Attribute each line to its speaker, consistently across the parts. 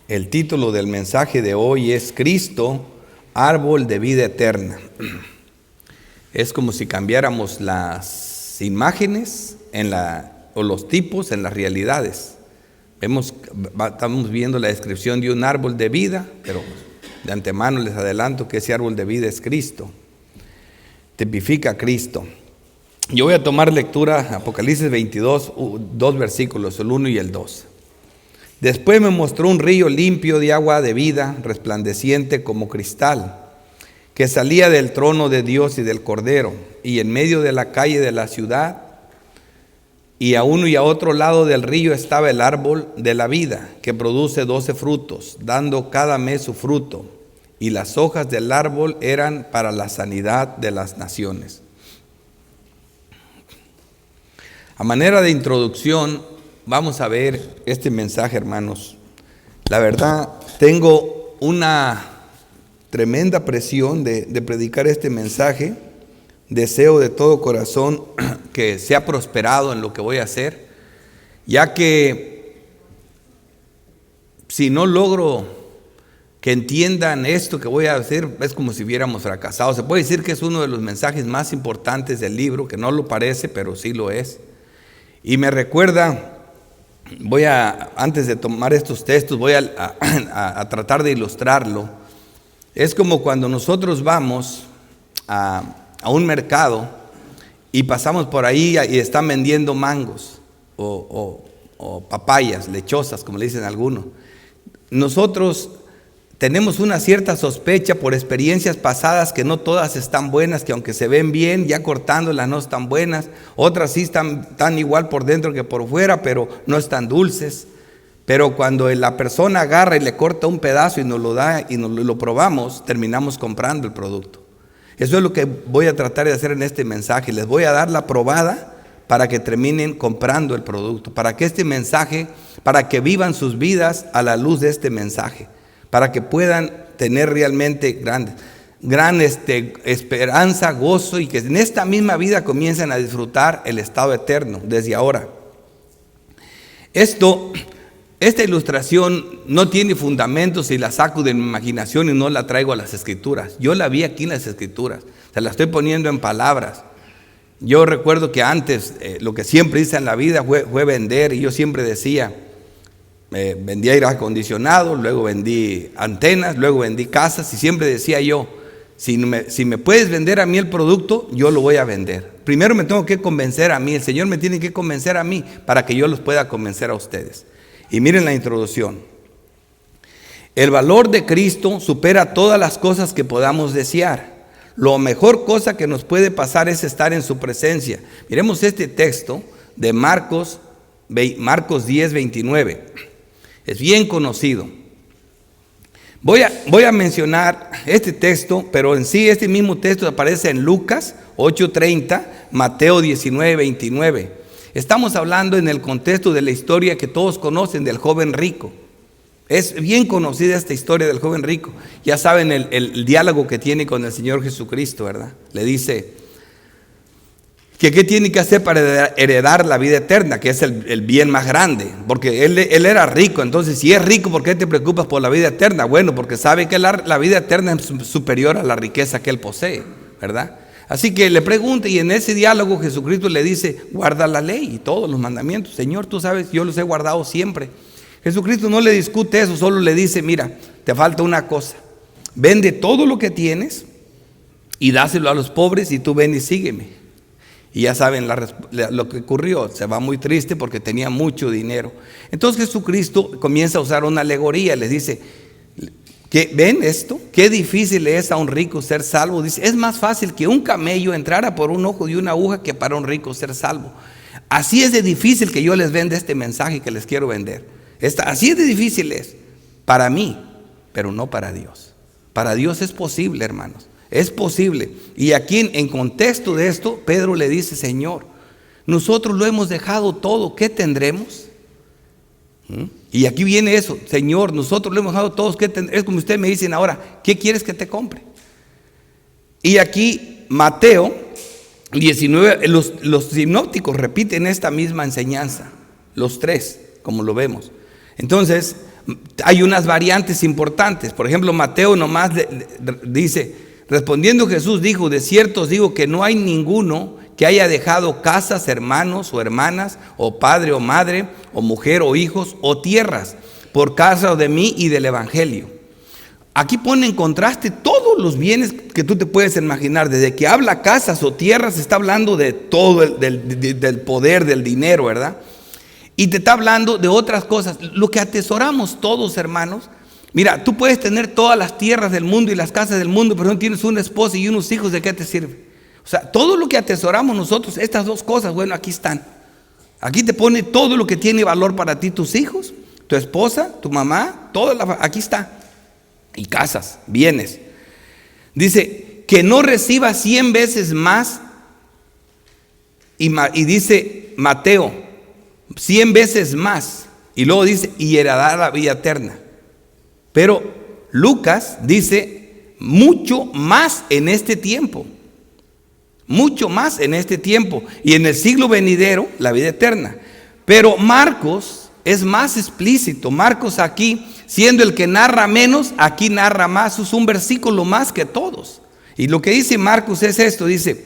Speaker 1: El título del mensaje de hoy es Cristo, árbol de vida eterna. Es como si cambiáramos las imágenes o los tipos en las realidades. Estamos viendo la descripción de un árbol de vida, pero de antemano les adelanto que ese árbol de vida es Cristo. Tipifica a Cristo. Yo voy a tomar lectura Apocalipsis 22, dos versículos, el 1 y el 2. Después me mostró un río limpio de agua de vida, resplandeciente como cristal, que salía del trono de Dios y del Cordero, y en medio de la calle de la ciudad, y a uno y a otro lado del río estaba el árbol de la vida, que produce 12 frutos, dando cada mes su fruto, y las hojas del árbol eran para la sanidad de las naciones. A manera de introducción, vamos a ver este mensaje, hermanos. La verdad, tengo una tremenda presión de predicar este mensaje. Deseo de todo corazón que sea prosperado en lo que voy a hacer, ya que si no logro que entiendan esto que voy a hacer, es como si hubiéramos fracasado. Se puede decir que es uno de los mensajes más importantes del libro, que no lo parece, pero sí lo es. Y me recuerda, antes de tomar estos textos, voy a tratar de ilustrarlo. Es como cuando nosotros vamos a un mercado y pasamos por ahí y están vendiendo mangos o papayas, lechosas, como le dicen algunos. Nosotros tenemos una cierta sospecha por experiencias pasadas que no todas están buenas, que aunque se ven bien, ya cortándolas no están buenas. Otras sí están igual por dentro que por fuera, pero no están dulces. Pero cuando la persona agarra y le corta un pedazo y nos lo da y nos lo probamos, terminamos comprando el producto. Eso es lo que voy a tratar de hacer en este mensaje. Les voy a dar la probada para que terminen comprando el producto, para que este mensaje, para que vivan sus vidas a la luz de este mensaje, para que puedan tener realmente gran esperanza, gozo, y que en esta misma vida comiencen a disfrutar el estado eterno desde ahora. Esta ilustración no tiene fundamentos si la saco de mi imaginación y no la traigo a las Escrituras. Yo la vi aquí en las Escrituras, se la estoy poniendo en palabras. Yo recuerdo que antes lo que siempre hice en la vida fue vender, y yo siempre decía, vendí aire acondicionado, luego vendí antenas, luego vendí casas, y siempre decía yo, si me puedes vender a mí el producto, yo lo voy a vender. Primero me tengo que convencer a mí, el Señor me tiene que convencer a mí para que yo los pueda convencer a ustedes. Y miren la introducción. El valor de Cristo supera todas las cosas que podamos desear. La mejor cosa que nos puede pasar es estar en su presencia. Miremos este texto de Marcos 10, 29. Es bien conocido. Voy a mencionar este texto, pero en sí este mismo texto aparece en Lucas 8:30, Mateo 19, 29. Estamos hablando en el contexto de la historia que todos conocen del joven rico. Es bien conocida esta historia del joven rico. Ya saben el diálogo que tiene con el Señor Jesucristo, ¿verdad? Le dice que qué tiene que hacer para heredar la vida eterna, que es el bien más grande. Porque él era rico, entonces si es rico, ¿por qué te preocupas por la vida eterna? Bueno, porque sabe que la vida eterna es superior a la riqueza que él posee, ¿verdad? Así que le pregunta, y en ese diálogo Jesucristo le dice, guarda la ley y todos los mandamientos. Señor, tú sabes, yo los he guardado siempre. Jesucristo no le discute eso, solo le dice, mira, te falta una cosa. Vende todo lo que tienes y dáselo a los pobres, y tú ven y sígueme. Y ya saben lo que ocurrió. Se va muy triste porque tenía mucho dinero. Entonces Jesucristo comienza a usar una alegoría. Les dice, ¿ven esto? Qué difícil es a un rico ser salvo. Dice, es más fácil que un camello entrara por un ojo de una aguja que para un rico ser salvo. Así es de difícil que yo les venda este mensaje que les quiero vender. Así es de difícil es para mí, pero no para Dios. Para Dios es posible, hermanos. Es posible. Y aquí en contexto de esto, Pedro le dice, Señor, nosotros lo hemos dejado todo, ¿qué tendremos? Y aquí viene eso, Señor, nosotros lo hemos dejado todos, ¿qué tendremos? Es como ustedes me dicen ahora, ¿qué quieres que te compre? Y aquí Mateo 19, los sinópticos repiten esta misma enseñanza, los tres, como lo vemos. Entonces, hay unas variantes importantes. Por ejemplo, Mateo nomás dice, respondiendo Jesús dijo, de cierto os digo que no hay ninguno que haya dejado casas, hermanos o hermanas, o padre o madre, o mujer o hijos, o tierras, por causa de mí y del evangelio. Aquí pone en contraste todos los bienes que tú te puedes imaginar. Desde que habla casas o tierras, está hablando de todo, del poder, del dinero, ¿verdad? Y te está hablando de otras cosas. Lo que atesoramos todos, hermanos. Mira, tú puedes tener todas las tierras del mundo y las casas del mundo, pero no tienes una esposa y unos hijos, ¿de qué te sirve? O sea, todo lo que atesoramos nosotros, estas dos cosas, bueno, aquí están. Aquí te pone todo lo que tiene valor para ti, tus hijos, tu esposa, tu mamá, aquí está. Y casas, bienes. Dice, que no reciba 100 veces más. Y dice Mateo, 100 veces más. Y luego dice, y heredará la vida eterna. Pero Lucas dice, mucho más en este tiempo. Mucho más en este tiempo. Y en el siglo venidero, la vida eterna. Pero Marcos es más explícito. Marcos aquí, siendo el que narra menos, aquí narra más. Es un versículo más que todos. Y lo que dice Marcos es esto, dice,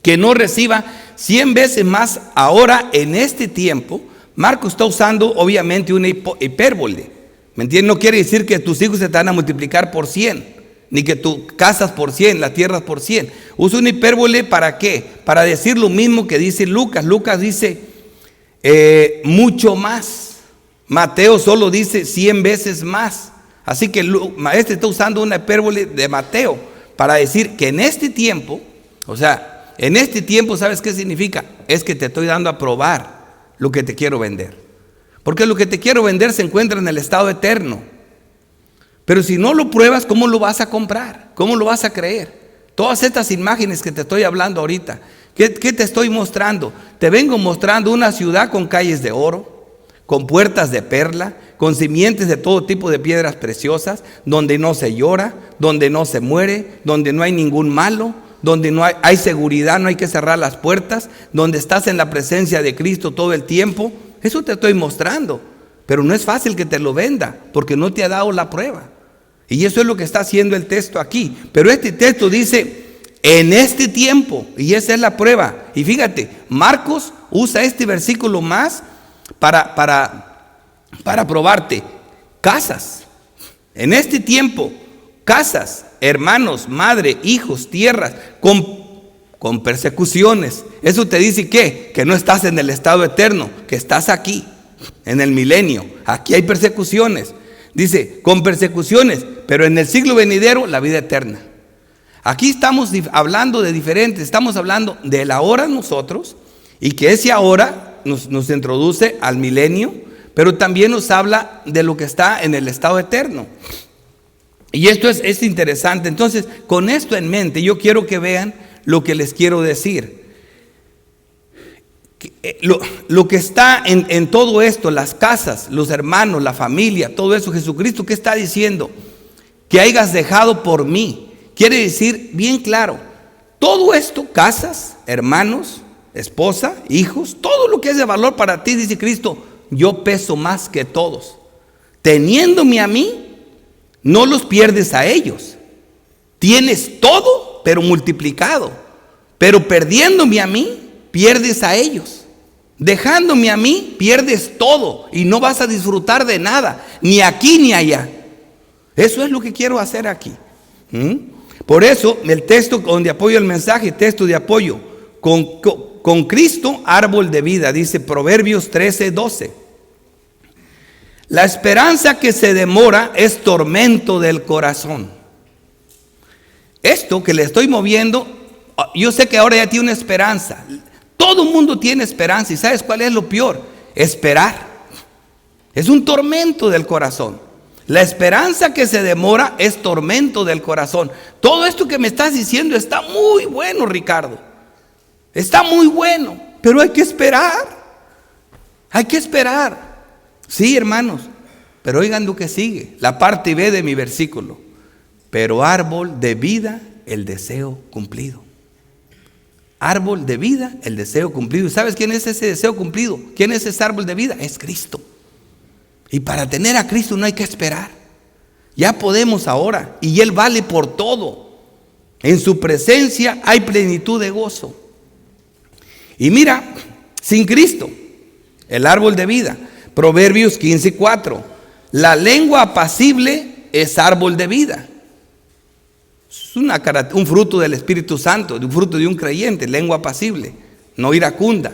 Speaker 1: que no reciba 100 veces más ahora en este tiempo. Marcos está usando obviamente una hipérbole. ¿Me entiendes? No quiere decir que tus hijos se te van a multiplicar por 100. Ni que tú casas por 100, las tierras por 100. Usa una hipérbole ¿para qué? Para decir lo mismo que dice Lucas. Lucas dice mucho más. Mateo solo dice 100 veces más. Así que este está usando una hipérbole de Mateo para decir que en este tiempo, o sea, en este tiempo, ¿sabes qué significa? Es que te estoy dando a probar lo que te quiero vender. Porque lo que te quiero vender se encuentra en el estado eterno. Pero si no lo pruebas, ¿cómo lo vas a comprar? ¿Cómo lo vas a creer? Todas estas imágenes que te estoy hablando ahorita, ¿qué te estoy mostrando? Te vengo mostrando una ciudad con calles de oro, con puertas de perla, con simientes de todo tipo de piedras preciosas, donde no se llora, donde no se muere, donde no hay ningún malo, donde no hay seguridad, no hay que cerrar las puertas, donde estás en la presencia de Cristo todo el tiempo. Eso te estoy mostrando, pero no es fácil que te lo venda, porque no te ha dado la prueba. Y eso es lo que está haciendo el texto aquí. Pero este texto dice, en este tiempo, y esa es la prueba. Y fíjate, Marcos usa este versículo más para probarte. Casas, en este tiempo, casas, hermanos, madre, hijos, tierras, con persecuciones. Eso te dice que no estás en el estado eterno, que estás aquí, en el milenio. Aquí hay persecuciones. Dice, con persecuciones, pero en el siglo venidero, la vida eterna. Aquí estamos hablando de diferentes, estamos hablando del ahora nosotros, y que ese ahora nos introduce al milenio, pero también nos habla de lo que está en el estado eterno. Y esto es interesante. Entonces, con esto en mente, yo quiero que vean lo que les quiero decir. Lo que está en todo esto, las casas, los hermanos, la familia, todo eso, Jesucristo, ¿qué está diciendo? Que hayas dejado por mí. Quiere decir bien claro, todo esto, casas, hermanos, esposa, hijos, todo lo que es de valor para ti, dice Cristo, yo peso más que todos. Teniéndome a mí, no los pierdes a ellos. Tienes todo, pero multiplicado. Pero perdiéndome a mí, pierdes a ellos. Dejándome a mí, pierdes todo y no vas a disfrutar de nada, ni aquí ni allá. Eso es lo que quiero hacer aquí. Por eso, el texto donde apoyo el mensaje, texto de apoyo, con Cristo, árbol de vida, dice Proverbios 13:12. La esperanza que se demora es tormento del corazón. Esto que le estoy moviendo, yo sé que ahora ya tiene una esperanza. Todo el mundo tiene esperanza. ¿Y sabes cuál es lo peor? Esperar. Es un tormento del corazón. La esperanza que se demora es tormento del corazón. Todo esto que me estás diciendo está muy bueno, Ricardo. Está muy bueno, pero hay que esperar. Hay que esperar. Sí, hermanos, pero oigan lo que sigue. La parte B de mi versículo. Pero árbol de vida, el deseo cumplido. Árbol de vida, el deseo cumplido. ¿Y sabes quién es ese deseo cumplido? ¿Quién es ese árbol de vida? Es Cristo. Y para tener a Cristo no hay que esperar. Ya podemos ahora. Y Él vale por todo. En su presencia hay plenitud de gozo. Y mira, sin Cristo, el árbol de vida. Proverbios 15:4. La lengua apacible es árbol de vida. Es un fruto del Espíritu Santo, un fruto de un creyente, lengua apacible, no iracunda.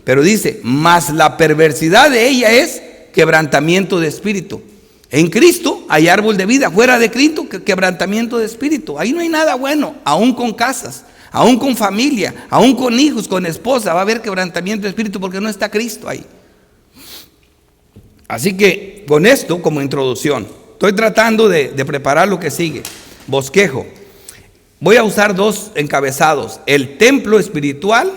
Speaker 1: Pero dice, mas la perversidad de ella es quebrantamiento de espíritu. En Cristo hay árbol de vida, fuera de Cristo quebrantamiento de espíritu. Ahí no hay nada bueno, aún con casas, aún con familia, aún con hijos, con esposa, va a haber quebrantamiento de espíritu porque no está Cristo ahí. Así que con esto como introducción, estoy tratando de preparar lo que sigue. Bosquejo. Voy a usar dos encabezados, el templo espiritual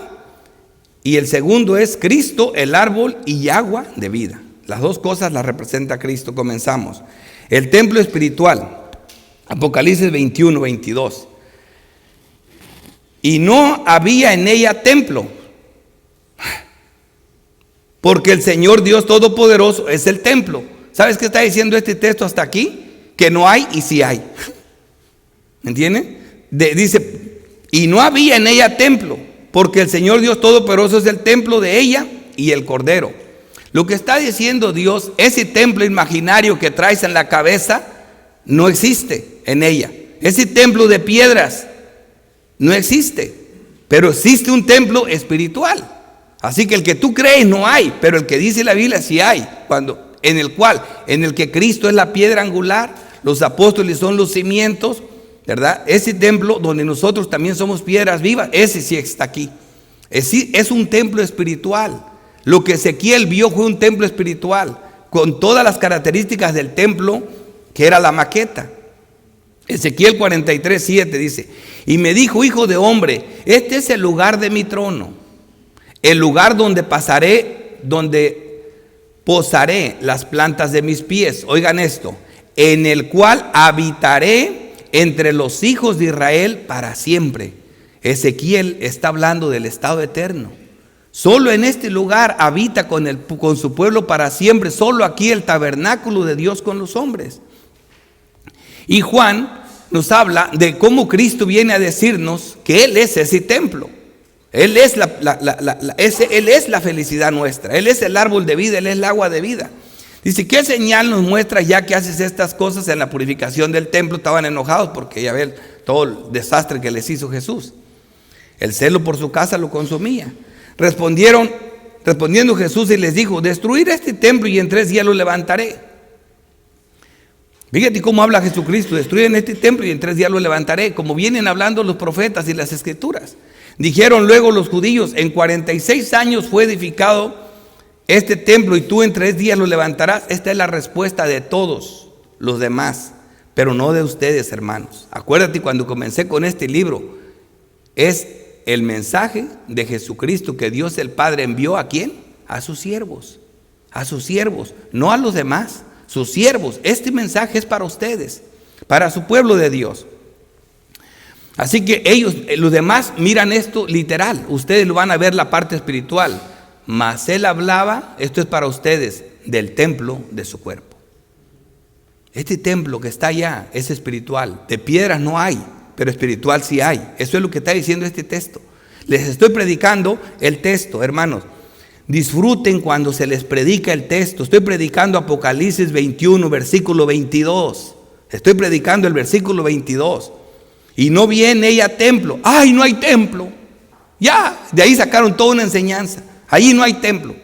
Speaker 1: y el segundo es Cristo, el árbol y agua de vida. Las dos cosas las representa Cristo. Comenzamos. El templo espiritual, Apocalipsis 21:22. Y no había en ella templo, porque el Señor Dios Todopoderoso es el templo. ¿Sabes qué está diciendo este texto hasta aquí? Que no hay y sí hay. ¿Me entienden? Dice, y no había en ella templo, porque el Señor Dios Todopoderoso es el templo de ella y el Cordero. Lo que está diciendo Dios, ese templo imaginario que traes en la cabeza, no existe en ella. Ese templo de piedras no existe, pero existe un templo espiritual. Así que el que tú crees no hay, pero el que dice la Biblia sí hay, en el que Cristo es la piedra angular, los apóstoles son los cimientos, ¿verdad? Ese templo donde nosotros también somos piedras vivas, ese sí está aquí. Es un templo espiritual. Lo que Ezequiel vio fue un templo espiritual, con todas las características del templo que era la maqueta. Ezequiel 43:7 dice, y me dijo, hijo de hombre, este es el lugar de mi trono, el lugar donde posaré las plantas de mis pies. Oigan esto, en el cual habitaré entre los hijos de Israel para siempre. Ezequiel está hablando del estado eterno. Solo en este lugar habita con su pueblo para siempre. Solo aquí el tabernáculo de Dios con los hombres. Y Juan nos habla de cómo Cristo viene a decirnos que Él es ese templo. Él es Él es la felicidad nuestra. Él es el árbol de vida, Él es el agua de vida. Dice, ¿qué señal nos muestra ya que haces estas cosas en la purificación del templo? Estaban enojados porque ya ven todo el desastre que les hizo Jesús. El celo por su casa lo consumía. Respondiendo Jesús y les dijo, destruir este templo y en 3 días lo levantaré. Fíjate cómo habla Jesucristo, destruyen este templo y en 3 días lo levantaré, como vienen hablando los profetas y las escrituras. Dijeron luego los judíos, en 46 años fue edificado este templo y tú en 3 días lo levantarás. Esta es la respuesta de todos los demás, pero no de ustedes, hermanos. Acuérdate, cuando comencé con este libro, es el mensaje de Jesucristo que Dios el Padre envió ¿a quién? A sus siervos, no a los demás, sus siervos. Este mensaje es para ustedes, para su pueblo de Dios. Así que los demás miran esto literal, ustedes lo van a ver la parte espiritual, mas Él hablaba, esto es para ustedes, del templo de su cuerpo. Este templo que está allá es espiritual, de piedras no hay, pero espiritual sí hay. Eso es lo que está diciendo este texto. Les estoy predicando el texto, hermanos. Disfruten cuando se les predica el texto. Estoy predicando Apocalipsis 21, versículo 22. Estoy predicando el versículo 22. Y no vi en ella templo. ¡Ay, no hay templo! Ya, de ahí sacaron toda una enseñanza. Ahí no hay templo.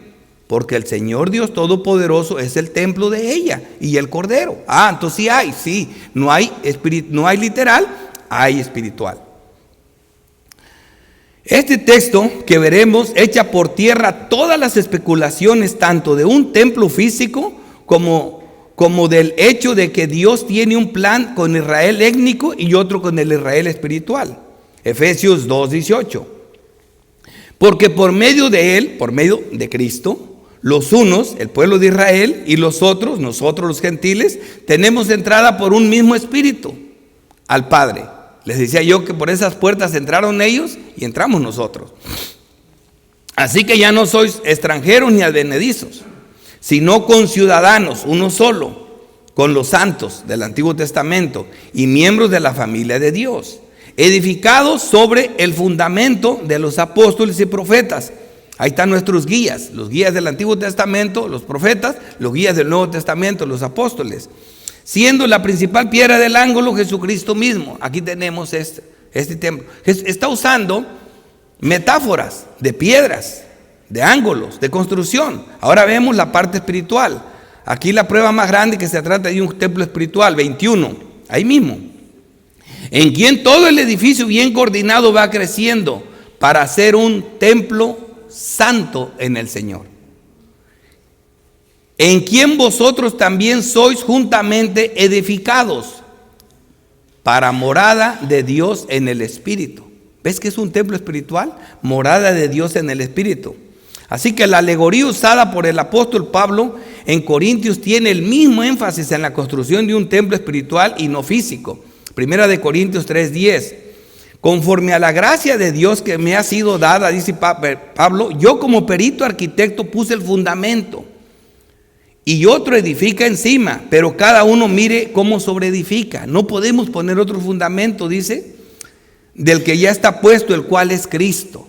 Speaker 1: Porque el Señor Dios Todopoderoso es el templo de ella y el Cordero. Entonces sí hay, sí. No hay literal, hay espiritual. Este texto que veremos echa por tierra todas las especulaciones tanto de un templo físico como del hecho de que Dios tiene un plan con Israel étnico y otro con el Israel espiritual. Efesios 2:18. Porque por medio de Él, por medio de Cristo, los unos, el pueblo de Israel, y los otros, nosotros los gentiles, tenemos entrada por un mismo espíritu al Padre. Les decía yo que por esas puertas entraron ellos y entramos nosotros. Así que ya no sois extranjeros ni advenedizos, sino conciudadanos, uno solo, con los santos del Antiguo Testamento y miembros de la familia de Dios, edificados sobre el fundamento de los apóstoles y profetas. Ahí están nuestros guías, los guías del Antiguo Testamento, los profetas, los guías del Nuevo Testamento, los apóstoles, siendo la principal piedra del ángulo Jesucristo mismo. Aquí tenemos este templo. Está usando metáforas de piedras, de ángulos, de construcción. Ahora vemos la parte espiritual. Aquí la prueba más grande, que se trata de un templo espiritual, 21, ahí mismo. En quien todo el edificio bien coordinado va creciendo para ser un templo santo en el Señor. En quien vosotros también sois juntamente edificados para morada de Dios en el Espíritu. ¿Ves que es un templo espiritual? Morada de Dios en el Espíritu. Así que la alegoría usada por el apóstol Pablo en Corintios tiene el mismo énfasis en la construcción de un templo espiritual y no físico. Primera de Corintios 3:10. Conforme a la gracia de Dios que me ha sido dada, dice Pablo, yo como perito arquitecto puse el fundamento y otro edifica encima, pero cada uno mire cómo sobreedifica. No podemos poner otro fundamento, dice, del que ya está puesto, el cual es Cristo.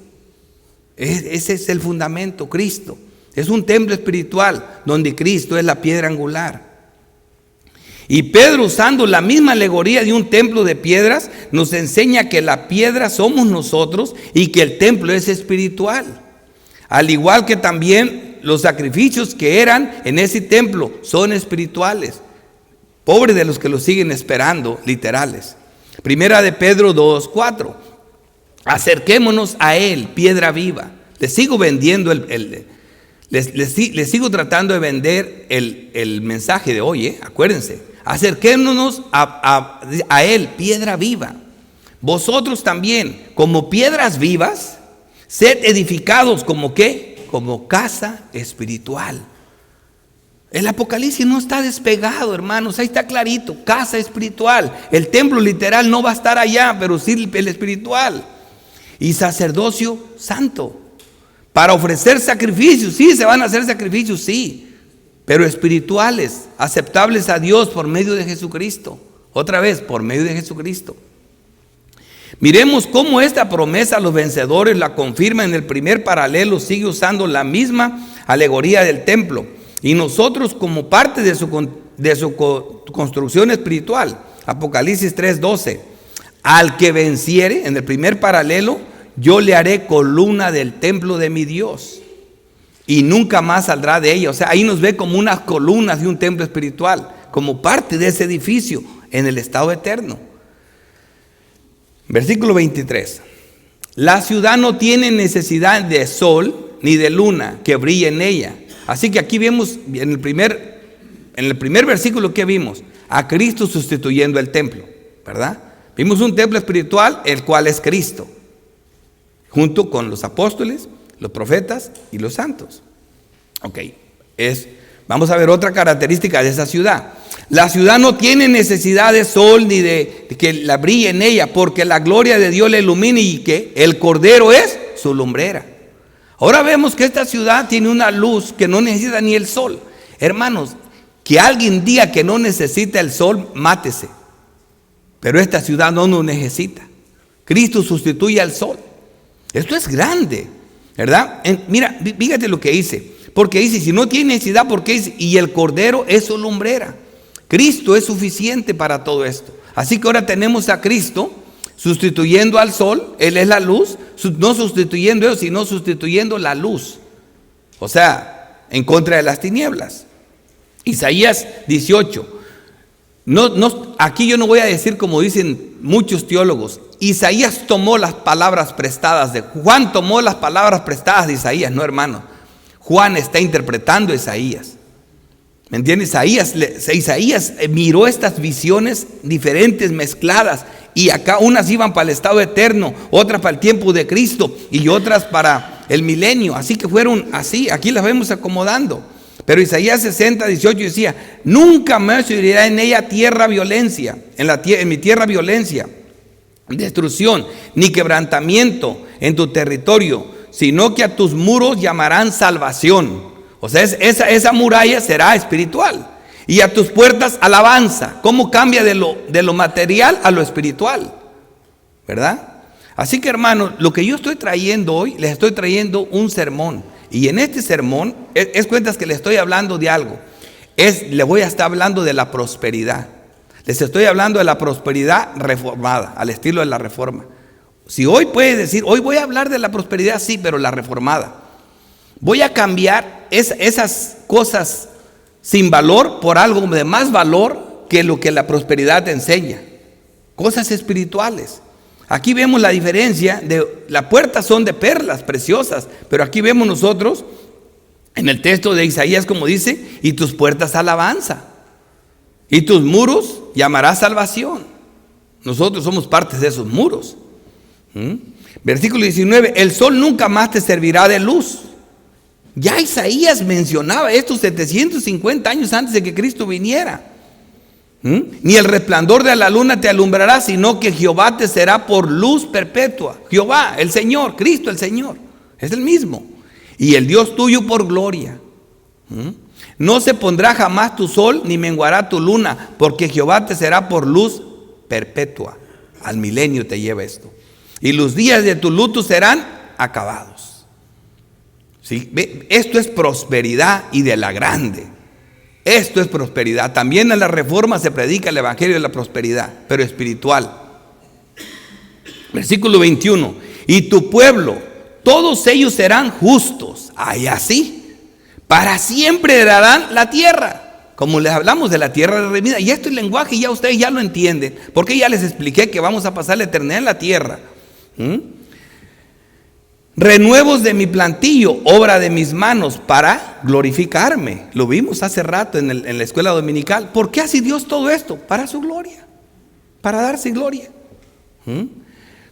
Speaker 1: Ese es el fundamento, Cristo. Es un templo espiritual donde Cristo es la piedra angular. Y Pedro, usando la misma alegoría de un templo de piedras, nos enseña que la piedra somos nosotros y que el templo es espiritual. Al igual que también los sacrificios que eran en ese templo son espirituales. Pobres de los que lo siguen esperando, literales. Primera de Pedro 2:4. Acerquémonos a Él, piedra viva. Les sigo vendiendo les sigo tratando de vender el mensaje de hoy, acuérdense. Acerquémonos a Él, piedra viva. Vosotros también, como piedras vivas, sed edificados como ¿qué? Como casa espiritual. El Apocalipsis no está despegado, hermanos, ahí está clarito, casa espiritual. El templo literal no va a estar allá, pero sí el espiritual. Y sacerdocio santo, para ofrecer sacrificios. Sí, se van a hacer sacrificios, sí, pero espirituales, aceptables a Dios por medio de Jesucristo. Otra vez, por medio de Jesucristo. Miremos cómo esta promesa a los vencedores la confirma en el primer paralelo. Sigue usando la misma alegoría del templo, y nosotros como parte de su construcción espiritual. Apocalipsis 3:12. Al que venciere, en el primer paralelo, yo le haré columna del templo de mi Dios y nunca más saldrá de ella. O sea, ahí nos ve como unas columnas de un templo espiritual, como parte de ese edificio en el estado eterno. Versículo 23. La ciudad no tiene necesidad de sol ni de luna que brille en ella. Así que aquí vemos en el primer versículo que vimos a Cristo sustituyendo el templo, ¿verdad? Vimos un templo espiritual, el cual es Cristo, junto con los apóstoles, los profetas y los santos. Ok, vamos a ver otra característica de esa ciudad. La ciudad no tiene necesidad de sol ni de que la brille en ella, porque la gloria de Dios la ilumina y que el Cordero es su lumbrera. Ahora vemos que esta ciudad tiene una luz que no necesita ni el sol. Hermanos, que alguien diga que no necesita el sol, mátese. Pero esta ciudad no nos necesita. Cristo sustituye al sol. Esto es grande, ¿verdad? Mira, fíjate lo que dice. Porque dice, si no tiene necesidad, ¿por qué dice? Y el Cordero es su lumbrera. Cristo es suficiente para todo esto. Así que ahora tenemos a Cristo sustituyendo al sol. Él es la luz. No sustituyendo eso, sino sustituyendo la luz. O sea, en contra de las tinieblas. Isaías 18. Aquí yo no voy a decir como dicen muchos teólogos. Isaías tomó las palabras prestadas de Juan, tomó las palabras prestadas de Isaías. No, hermano, Juan está interpretando a Isaías. ¿Me entiendes? Isaías miró estas visiones diferentes, mezcladas, y acá unas iban para el estado eterno, otras para el tiempo de Cristo y otras para el milenio. Así que fueron así, aquí las vemos acomodando. Pero Isaías 60:18 decía, nunca más se oirá en ella violencia, en mi tierra violencia, destrucción, ni quebrantamiento en tu territorio, sino que a tus muros llamarán salvación. O sea, esa muralla será espiritual. Y a tus puertas alabanza. ¿Cómo cambia de lo material a lo espiritual? ¿Verdad? Así que, hermanos, lo que yo estoy trayendo hoy, les estoy trayendo un sermón. Y en este sermón, es cuentas que les estoy hablando de algo. Les voy a estar hablando de la prosperidad. Les estoy hablando de la prosperidad reformada, al estilo de la reforma. Si hoy puedes decir, hoy voy a hablar de la prosperidad, sí, pero la reformada. Voy a cambiar esas cosas sin valor por algo de más valor que lo que la prosperidad te enseña. Cosas espirituales. Aquí vemos la diferencia las puertas son de perlas preciosas, pero aquí vemos nosotros en el texto de Isaías como dice, y tus puertas alabanza, y tus muros llamarás salvación. Nosotros somos parte de esos muros. Versículo 19, el sol nunca más te servirá de luz. Ya Isaías mencionaba esto 750 años antes de que Cristo viniera. Ni el resplandor de la luna te alumbrará, sino que Jehová te será por luz perpetua. Jehová, el Señor, Cristo el Señor, es el mismo. Y el Dios tuyo por gloria. No se pondrá jamás tu sol, ni menguará tu luna, porque Jehová te será por luz perpetua. Al milenio te lleva esto. Y los días de tu luto serán acabados. ¿Sí? Esto es prosperidad y de la grande. Esto es prosperidad. También en la reforma se predica el evangelio de la prosperidad, pero espiritual. Versículo 21. Y tu pueblo, todos ellos serán justos. Ay, así. Para siempre heredarán la tierra. Como les hablamos de la tierra redimida. Y este lenguaje ya ustedes ya lo entienden. Porque ya les expliqué que vamos a pasar la eternidad en la tierra. Renuevos de mi plantillo, obra de mis manos, para glorificarme. Lo vimos hace rato en la escuela dominical. ¿Por qué hace Dios todo esto? Para su gloria, para darse gloria.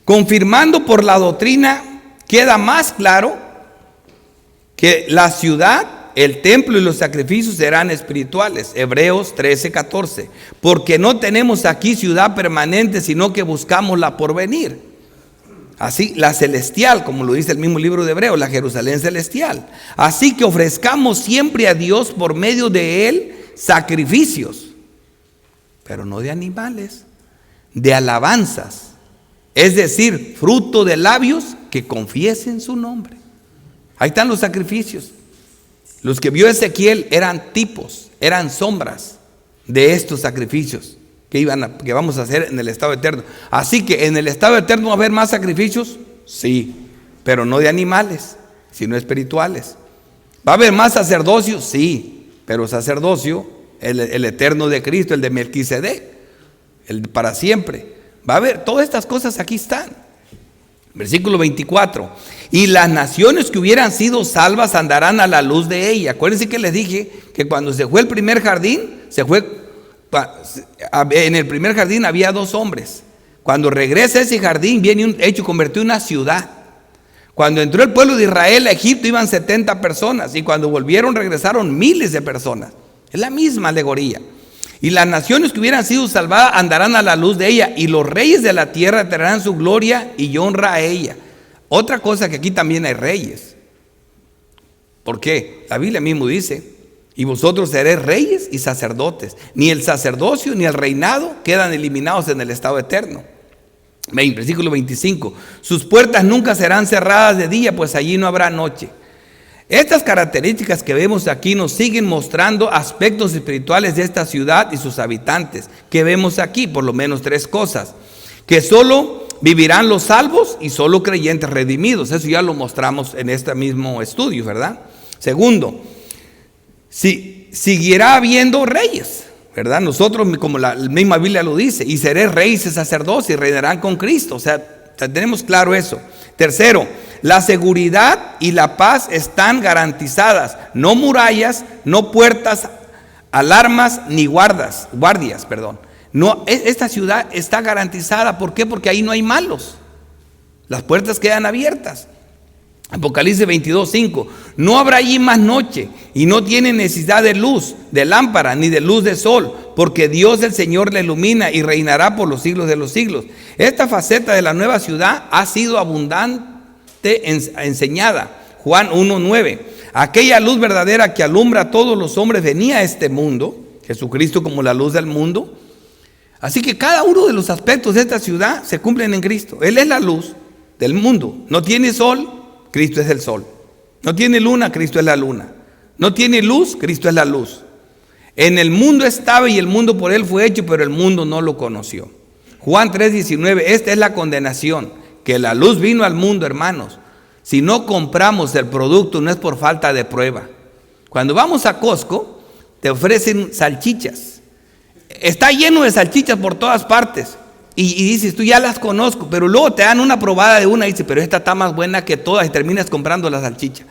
Speaker 1: Confirmando por la doctrina, queda más claro que la ciudad, el templo y los sacrificios serán espirituales. Hebreos 13:14. Porque no tenemos aquí ciudad permanente, sino que buscamos la porvenir. Así, la celestial, como lo dice el mismo libro de Hebreos, la Jerusalén celestial. Así que ofrezcamos siempre a Dios por medio de Él sacrificios, pero no de animales, de alabanzas, es decir, fruto de labios que confiesen su nombre. Ahí están los sacrificios. Los que vio Ezequiel eran tipos, eran sombras de estos sacrificios que vamos a hacer en el estado eterno. Así que en el estado eterno va a haber más sacrificios, sí, pero no de animales, sino espirituales. ¿Va a haber más sacerdocio? Sí, pero sacerdocio, el eterno de Cristo, el de Melquisedec, el para siempre. Va a haber, todas estas cosas aquí están. Versículo 24. Y las naciones que hubieran sido salvas andarán a la luz de ella. Acuérdense que les dije que cuando se fue el primer jardín, en el primer jardín había 2 hombres. Cuando regresa a ese jardín viene un hecho convertido en una ciudad. Cuando entró el pueblo de Israel a Egipto iban 70 personas y cuando volvieron regresaron miles de personas. Es la misma alegoría. Y las naciones que hubieran sido salvadas andarán a la luz de ella y los reyes de la tierra tendrán su gloria y honra a ella. Otra cosa que aquí también hay reyes. ¿Por qué? La Biblia mismo dice: y vosotros seréis reyes y sacerdotes. Ni el sacerdocio ni el reinado quedan eliminados en el estado eterno. Versículo 25. Sus puertas nunca serán cerradas de día, pues allí no habrá noche. Estas características que vemos aquí nos siguen mostrando aspectos espirituales de esta ciudad y sus habitantes. Que vemos aquí, por lo menos 3 cosas. Que solo vivirán los salvos y solo creyentes redimidos. Eso ya lo mostramos en este mismo estudio, ¿verdad? Segundo, seguirá habiendo reyes, ¿verdad? Nosotros, como la misma Biblia lo dice, y seréis reyes y sacerdotes y reinarán con Cristo. O sea, tenemos claro eso. Tercero, la seguridad y la paz están garantizadas. No murallas, no puertas, alarmas, ni guardias. No, esta ciudad está garantizada. ¿Por qué? Porque ahí no hay malos. Las puertas quedan abiertas. Apocalipsis 22:5. No habrá allí más noche y no tiene necesidad de luz, de lámpara, ni de luz de sol, porque Dios el Señor le ilumina y reinará por los siglos de los siglos. Esta faceta de la nueva ciudad ha sido abundante enseñada. Juan 1:9. Aquella luz verdadera que alumbra a todos los hombres venía a este mundo, Jesucristo como la luz del mundo. Así que cada uno de los aspectos de esta ciudad se cumplen en Cristo. Él es la luz del mundo. No tiene sol, Cristo es el sol. No tiene luna, Cristo es la luna. No tiene luz, Cristo es la luz. En el mundo estaba y el mundo por él fue hecho, pero el mundo no lo conoció. Juan 3:19, esta es la condenación, que la luz vino al mundo, hermanos. Si no compramos el producto no es por falta de prueba. Cuando vamos a Costco, te ofrecen salchichas. Está lleno de salchichas por todas partes. Y dices, tú ya las conozco, pero luego te dan una probada de una y dices, pero esta está más buena que todas, y terminas comprando la salchicha.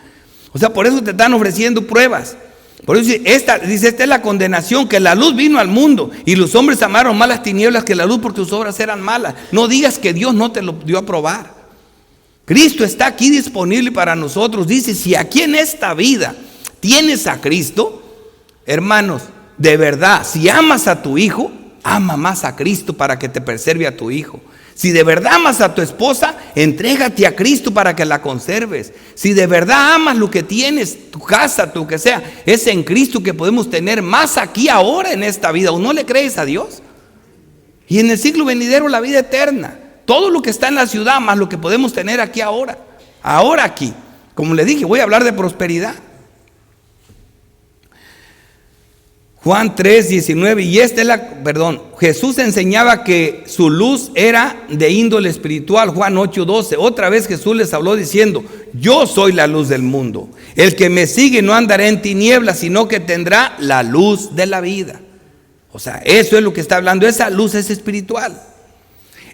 Speaker 1: O sea, por eso te están ofreciendo pruebas. Por eso esta es la condenación, que la luz vino al mundo y los hombres amaron más las tinieblas que la luz porque sus obras eran malas. No digas que Dios no te lo dio a probar. Cristo está aquí disponible para nosotros. Dice, si aquí en esta vida tienes a Cristo, hermanos, de verdad, si amas a tu hijo, ama más a Cristo para que te preserve a tu hijo. Si de verdad amas a tu esposa, entrégate a Cristo para que la conserves. Si de verdad amas lo que tienes, tu casa, tu que sea, es en Cristo que podemos tener más aquí ahora en esta vida. ¿O no le crees a Dios? Y en el siglo venidero la vida eterna. Todo lo que está en la ciudad más lo que podemos tener aquí ahora. Ahora aquí. Como le dije, voy a hablar de prosperidad. Juan 3:19, y Jesús enseñaba que su luz era de índole espiritual. Juan 8:12, otra vez Jesús les habló diciendo, yo soy la luz del mundo. El que me sigue no andará en tinieblas, sino que tendrá la luz de la vida. O sea, eso es lo que está hablando, esa luz es espiritual.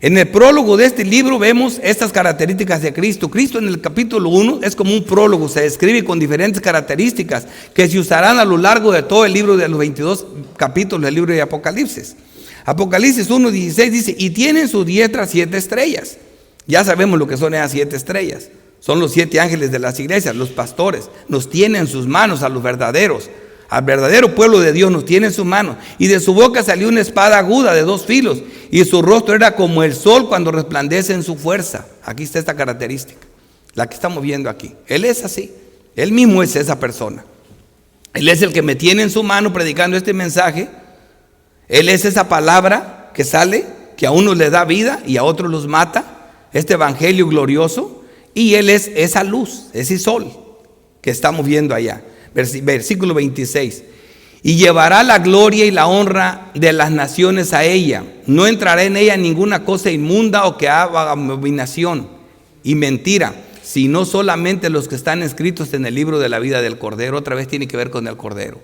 Speaker 1: En el prólogo de este libro vemos estas características de Cristo. Cristo en el capítulo 1 es como un prólogo, se describe con diferentes características que se usarán a lo largo de todo el libro de los 22 capítulos del libro de Apocalipsis. Apocalipsis 1:16 dice, y tiene en su diestra 7 estrellas. Ya sabemos lo que son esas 7 estrellas. Son los 7 ángeles de las iglesias, los pastores. Nos tiene en sus manos a los verdaderos. Al verdadero pueblo de Dios nos tiene en sus manos. Y de su boca salió una espada aguda de 2 filos. Y su rostro era como el sol cuando resplandece en su fuerza. Aquí está esta característica, la que estamos viendo aquí. Él es así. Él mismo es esa persona. Él es el que me tiene en su mano predicando este mensaje. Él es esa palabra que sale, que a unos le da vida y a otros los mata. Este evangelio glorioso. Y Él es esa luz, ese sol que estamos viendo allá. Versículo 26. Y llevará la gloria y la honra de las naciones a ella. No entrará en ella ninguna cosa inmunda o que haga abominación y mentira, sino solamente los que están escritos en el libro de la vida del Cordero. Otra vez tiene que ver con el Cordero.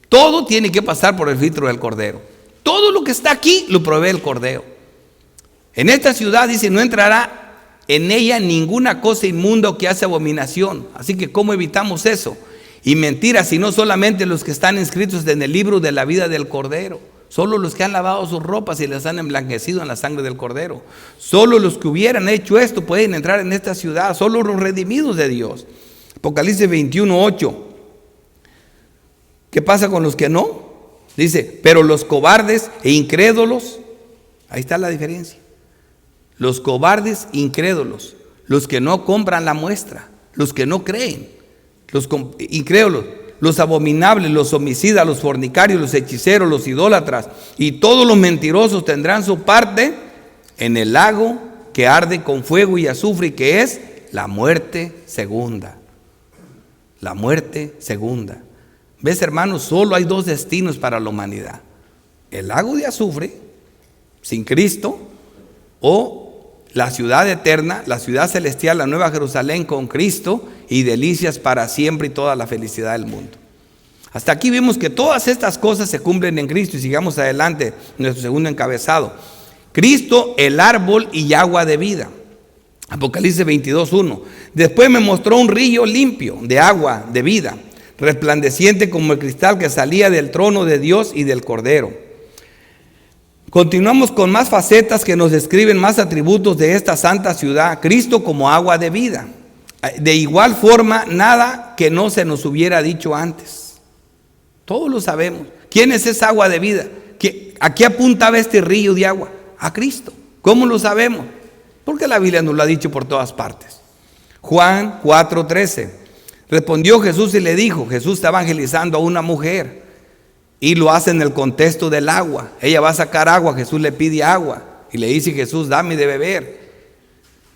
Speaker 1: Todo tiene que pasar por el filtro del Cordero. Todo lo que está aquí lo provee el Cordero. En esta ciudad dice, no entrará en ella ninguna cosa inmunda o que hace abominación. Así que ¿cómo evitamos eso? Y mentira, sino solamente los que están inscritos en el libro de la vida del Cordero. Solo los que han lavado sus ropas y las han emblanquecido en la sangre del Cordero. Solo los que hubieran hecho esto pueden entrar en esta ciudad. Solo los redimidos de Dios. Apocalipsis 21:8. ¿Qué pasa con los que no? Dice, pero los cobardes e incrédulos, ahí está la diferencia. Los cobardes incrédulos, los que no compran la muestra, los que no creen, los incrédulos, los abominables, los homicidas, los fornicarios, los hechiceros, los idólatras y todos los mentirosos tendrán su parte en el lago que arde con fuego y azufre, que es la muerte segunda. La muerte segunda. ¿Ves, hermanos? Solo hay 2 destinos para la humanidad. El lago de azufre, sin Cristo, o la ciudad eterna, la ciudad celestial, la nueva Jerusalén con Cristo y delicias para siempre y toda la felicidad del mundo. Hasta aquí vimos que todas estas cosas se cumplen en Cristo y sigamos adelante, nuestro segundo encabezado. Cristo, el árbol y agua de vida. Apocalipsis 22:1. Después me mostró un río limpio de agua de vida, resplandeciente como el cristal que salía del trono de Dios y del Cordero. Continuamos con más facetas que nos describen más atributos de esta santa ciudad. Cristo como agua de vida. De igual forma, nada que no se nos hubiera dicho antes. Todos lo sabemos. ¿Quién es esa agua de vida? ¿A qué apuntaba este río de agua? A Cristo. ¿Cómo lo sabemos? Porque la Biblia nos lo ha dicho por todas partes. Juan 4:13. Respondió Jesús y le dijo, Jesús está evangelizando a una mujer y lo hace en el contexto del agua. Ella va a sacar agua, Jesús le pide agua y le dice, Jesús, dame de beber,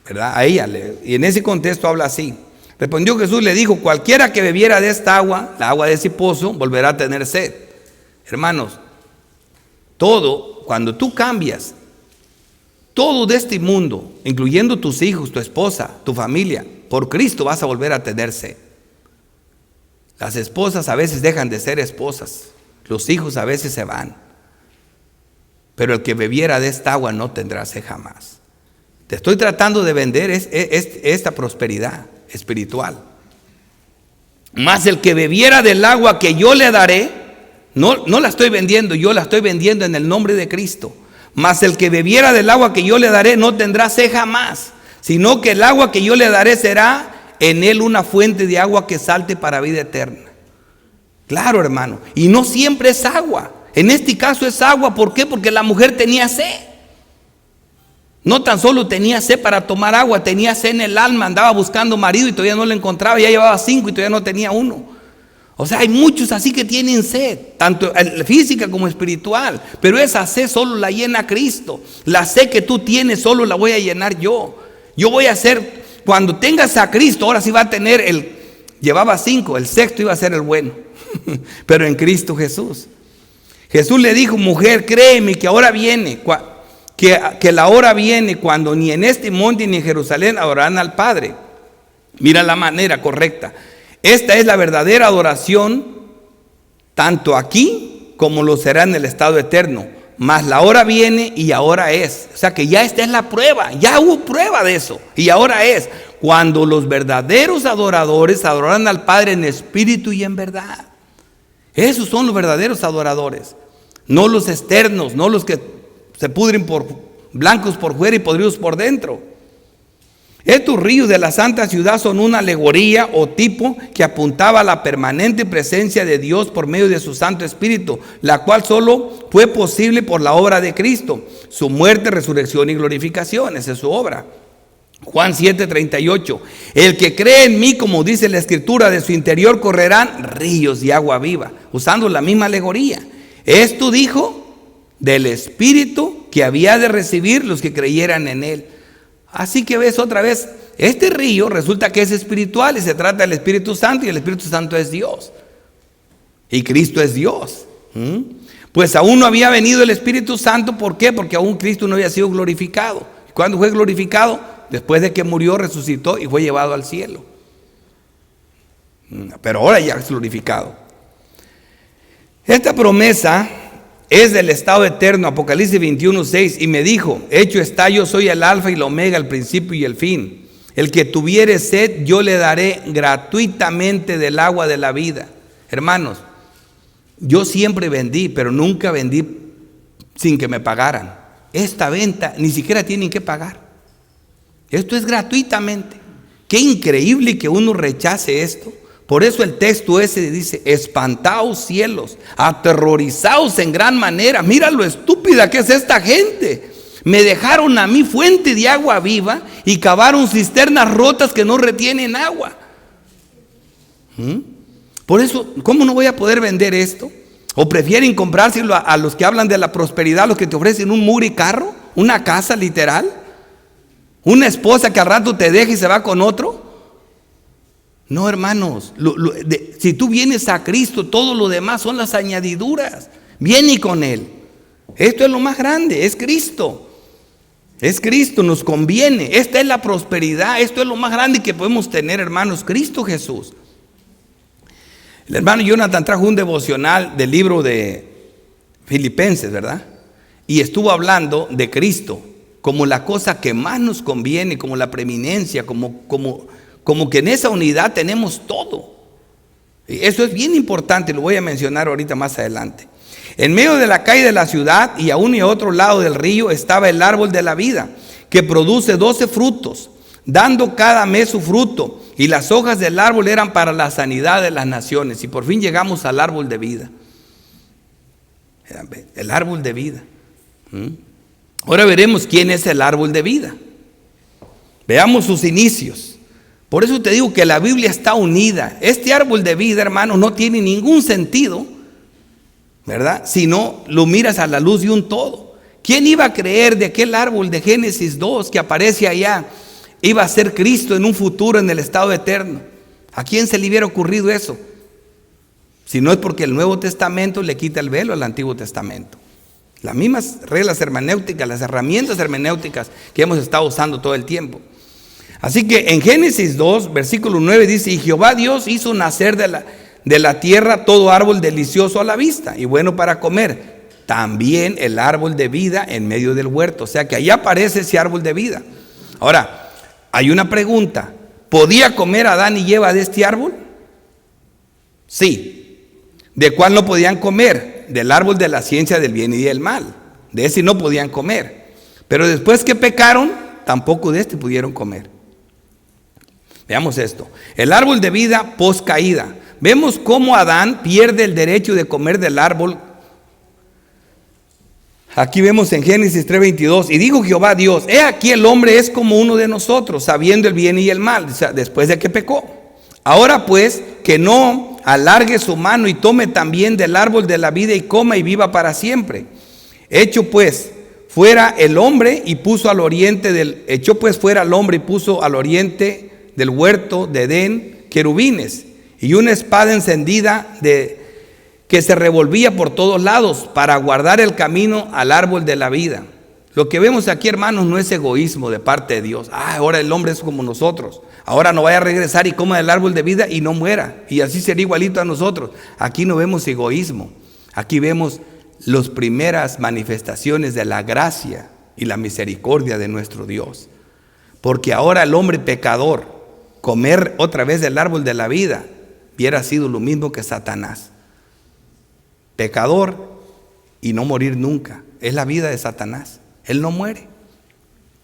Speaker 1: ¿verdad? A ella, y en ese contexto habla así. Respondió Jesús, le dijo, cualquiera que bebiera de esta agua, la agua de ese pozo, volverá a tener sed. Hermanos, cuando tú cambias todo de este mundo, incluyendo tus hijos, tu esposa, tu familia, por Cristo vas a volver a tener sed. Las esposas a veces dejan de ser esposas, los hijos a veces se van, pero el que bebiera de esta agua no tendrá sed jamás. Te estoy tratando de vender esta prosperidad espiritual. Mas el que bebiera del agua que yo le daré, no la estoy vendiendo, yo la estoy vendiendo en el nombre de Cristo. Mas el que bebiera del agua que yo le daré no tendrá sed jamás, sino que el agua que yo le daré será en él una fuente de agua que salte para vida eterna. Claro, hermano, y no siempre es agua. En este caso es agua, ¿por qué? Porque la mujer tenía sed. No tan solo tenía sed para tomar agua, tenía sed en el alma, andaba buscando marido y todavía no lo encontraba, ya llevaba 5 y todavía no tenía uno. O sea, hay muchos así que tienen sed, tanto física como espiritual, pero esa sed solo la llena Cristo. La sed que tú tienes solo la voy a llenar yo. Yo voy a hacer, cuando tengas a Cristo, ahora sí va a tener llevaba 5, el sexto iba a ser el bueno, pero en Cristo Jesús. Jesús le dijo, mujer, créeme que ahora viene, que la hora viene cuando ni en este monte ni en Jerusalén adorarán al Padre. Mira la manera correcta. Esta es la verdadera adoración, tanto aquí como lo será en el estado eterno. Mas la hora viene y ahora es. O sea que ya esta es la prueba, ya hubo prueba de eso. Y ahora es cuando los verdaderos adoradores adorarán al Padre en espíritu y en verdad. Esos son los verdaderos adoradores. No los externos, no los que se pudren por blancos por fuera y podridos por dentro. Estos ríos de la santa ciudad son una alegoría o tipo que apuntaba a la permanente presencia de Dios por medio de su Santo Espíritu, la cual solo fue posible por la obra de Cristo, su muerte, resurrección y glorificación. Esa es su obra. Juan 7:38. El que cree en mí, como dice la Escritura, de su interior correrán ríos de agua viva, usando la misma alegoría. Esto dijo del Espíritu que había de recibir los que creyeran en él. Así que ves otra vez, este río resulta que es espiritual y se trata del Espíritu Santo, y el Espíritu Santo es Dios. Y Cristo es Dios. Pues aún no había venido el Espíritu Santo, ¿por qué? Porque aún Cristo no había sido glorificado. ¿Cuándo fue glorificado? Después de que murió, resucitó y fue llevado al cielo. Pero ahora ya es glorificado. Esta promesa es del estado eterno, Apocalipsis 21:6, y me dijo, hecho está, yo soy el alfa y el omega, el principio y el fin. El que tuviere sed, yo le daré gratuitamente del agua de la vida. Hermanos, yo siempre vendí, pero nunca vendí sin que me pagaran. Esta venta ni siquiera tienen que pagar. Esto es gratuitamente. Qué increíble que uno rechace esto. Por eso el texto ese dice, espantaos cielos, aterrorizaos en gran manera. Mira lo estúpida que es esta gente. Me dejaron a mí fuente de agua viva y cavaron cisternas rotas que no retienen agua. Por eso, ¿cómo no voy a poder vender esto? ¿O prefieren comprárselo a los que hablan de la prosperidad, los que te ofrecen un mugre carro, una casa literal, una esposa que al rato te deja y se va con otro? No, hermanos, si tú vienes a Cristo, todo lo demás son las añadiduras. Viene con Él. Esto es lo más grande, es Cristo. Es Cristo, nos conviene. Esta es la prosperidad, esto es lo más grande que podemos tener, hermanos, Cristo Jesús. El hermano Jonathan trajo un devocional del libro de Filipenses, ¿verdad? Y estuvo hablando de Cristo como la cosa que más nos conviene, como la preeminencia, como que en esa unidad tenemos todo. Eso es bien importante, lo voy a mencionar ahorita más adelante. En medio de la calle de la ciudad y a uno y a otro lado del río estaba el árbol de la vida, que produce 12 frutos, dando cada mes su fruto, y las hojas del árbol eran para la sanidad de las naciones. Y por fin llegamos al árbol de vida. El árbol de vida. Ahora veremos quién es el árbol de vida. Veamos sus inicios. Por eso te digo que la Biblia está unida. Este árbol de vida, hermano, no tiene ningún sentido, ¿verdad? Si no lo miras a la luz de un todo. ¿Quién iba a creer de aquel árbol de Génesis 2 que aparece allá iba a ser Cristo en un futuro en el estado eterno? ¿A quién se le hubiera ocurrido eso? Si no es porque el Nuevo Testamento le quita el velo al Antiguo Testamento. Las mismas reglas hermenéuticas, las herramientas hermenéuticas que hemos estado usando todo el tiempo. Así que en Génesis 2, versículo 9 dice: y Jehová Dios hizo nacer de la tierra todo árbol delicioso a la vista y bueno para comer, también el árbol de vida en medio del huerto. O sea que ahí aparece ese árbol de vida. Ahora, hay una pregunta: ¿podía comer Adán y Eva de este árbol? Sí. ¿De cuál no podían comer? Del árbol de la ciencia del bien y del mal. De ese no podían comer. Pero después que pecaron, tampoco de este pudieron comer. Veamos esto. El árbol de vida post caída. Vemos cómo Adán pierde el derecho de comer del árbol. Aquí vemos en Génesis 3:22: y dijo Jehová Dios: he aquí el hombre es como uno de nosotros, sabiendo el bien y el mal. O sea, después de que pecó. Ahora pues, que no alargue su mano y tome también del árbol de la vida y coma y viva para siempre. Echó pues fuera el hombre y puso al oriente del huerto de Edén querubines y una espada encendida que se revolvía por todos lados para guardar el camino al árbol de la vida. Lo que vemos aquí, hermanos, no es egoísmo de parte de Dios. Ahora el hombre es como nosotros. Ahora no vaya a regresar y coma del árbol de vida y no muera. Y así sería igualito a nosotros. Aquí no vemos egoísmo. Aquí vemos las primeras manifestaciones de la gracia y la misericordia de nuestro Dios. Porque ahora el hombre pecador, comer otra vez del árbol de la vida, hubiera sido lo mismo que Satanás. Pecador y no morir nunca. Es la vida de Satanás. Él no muere,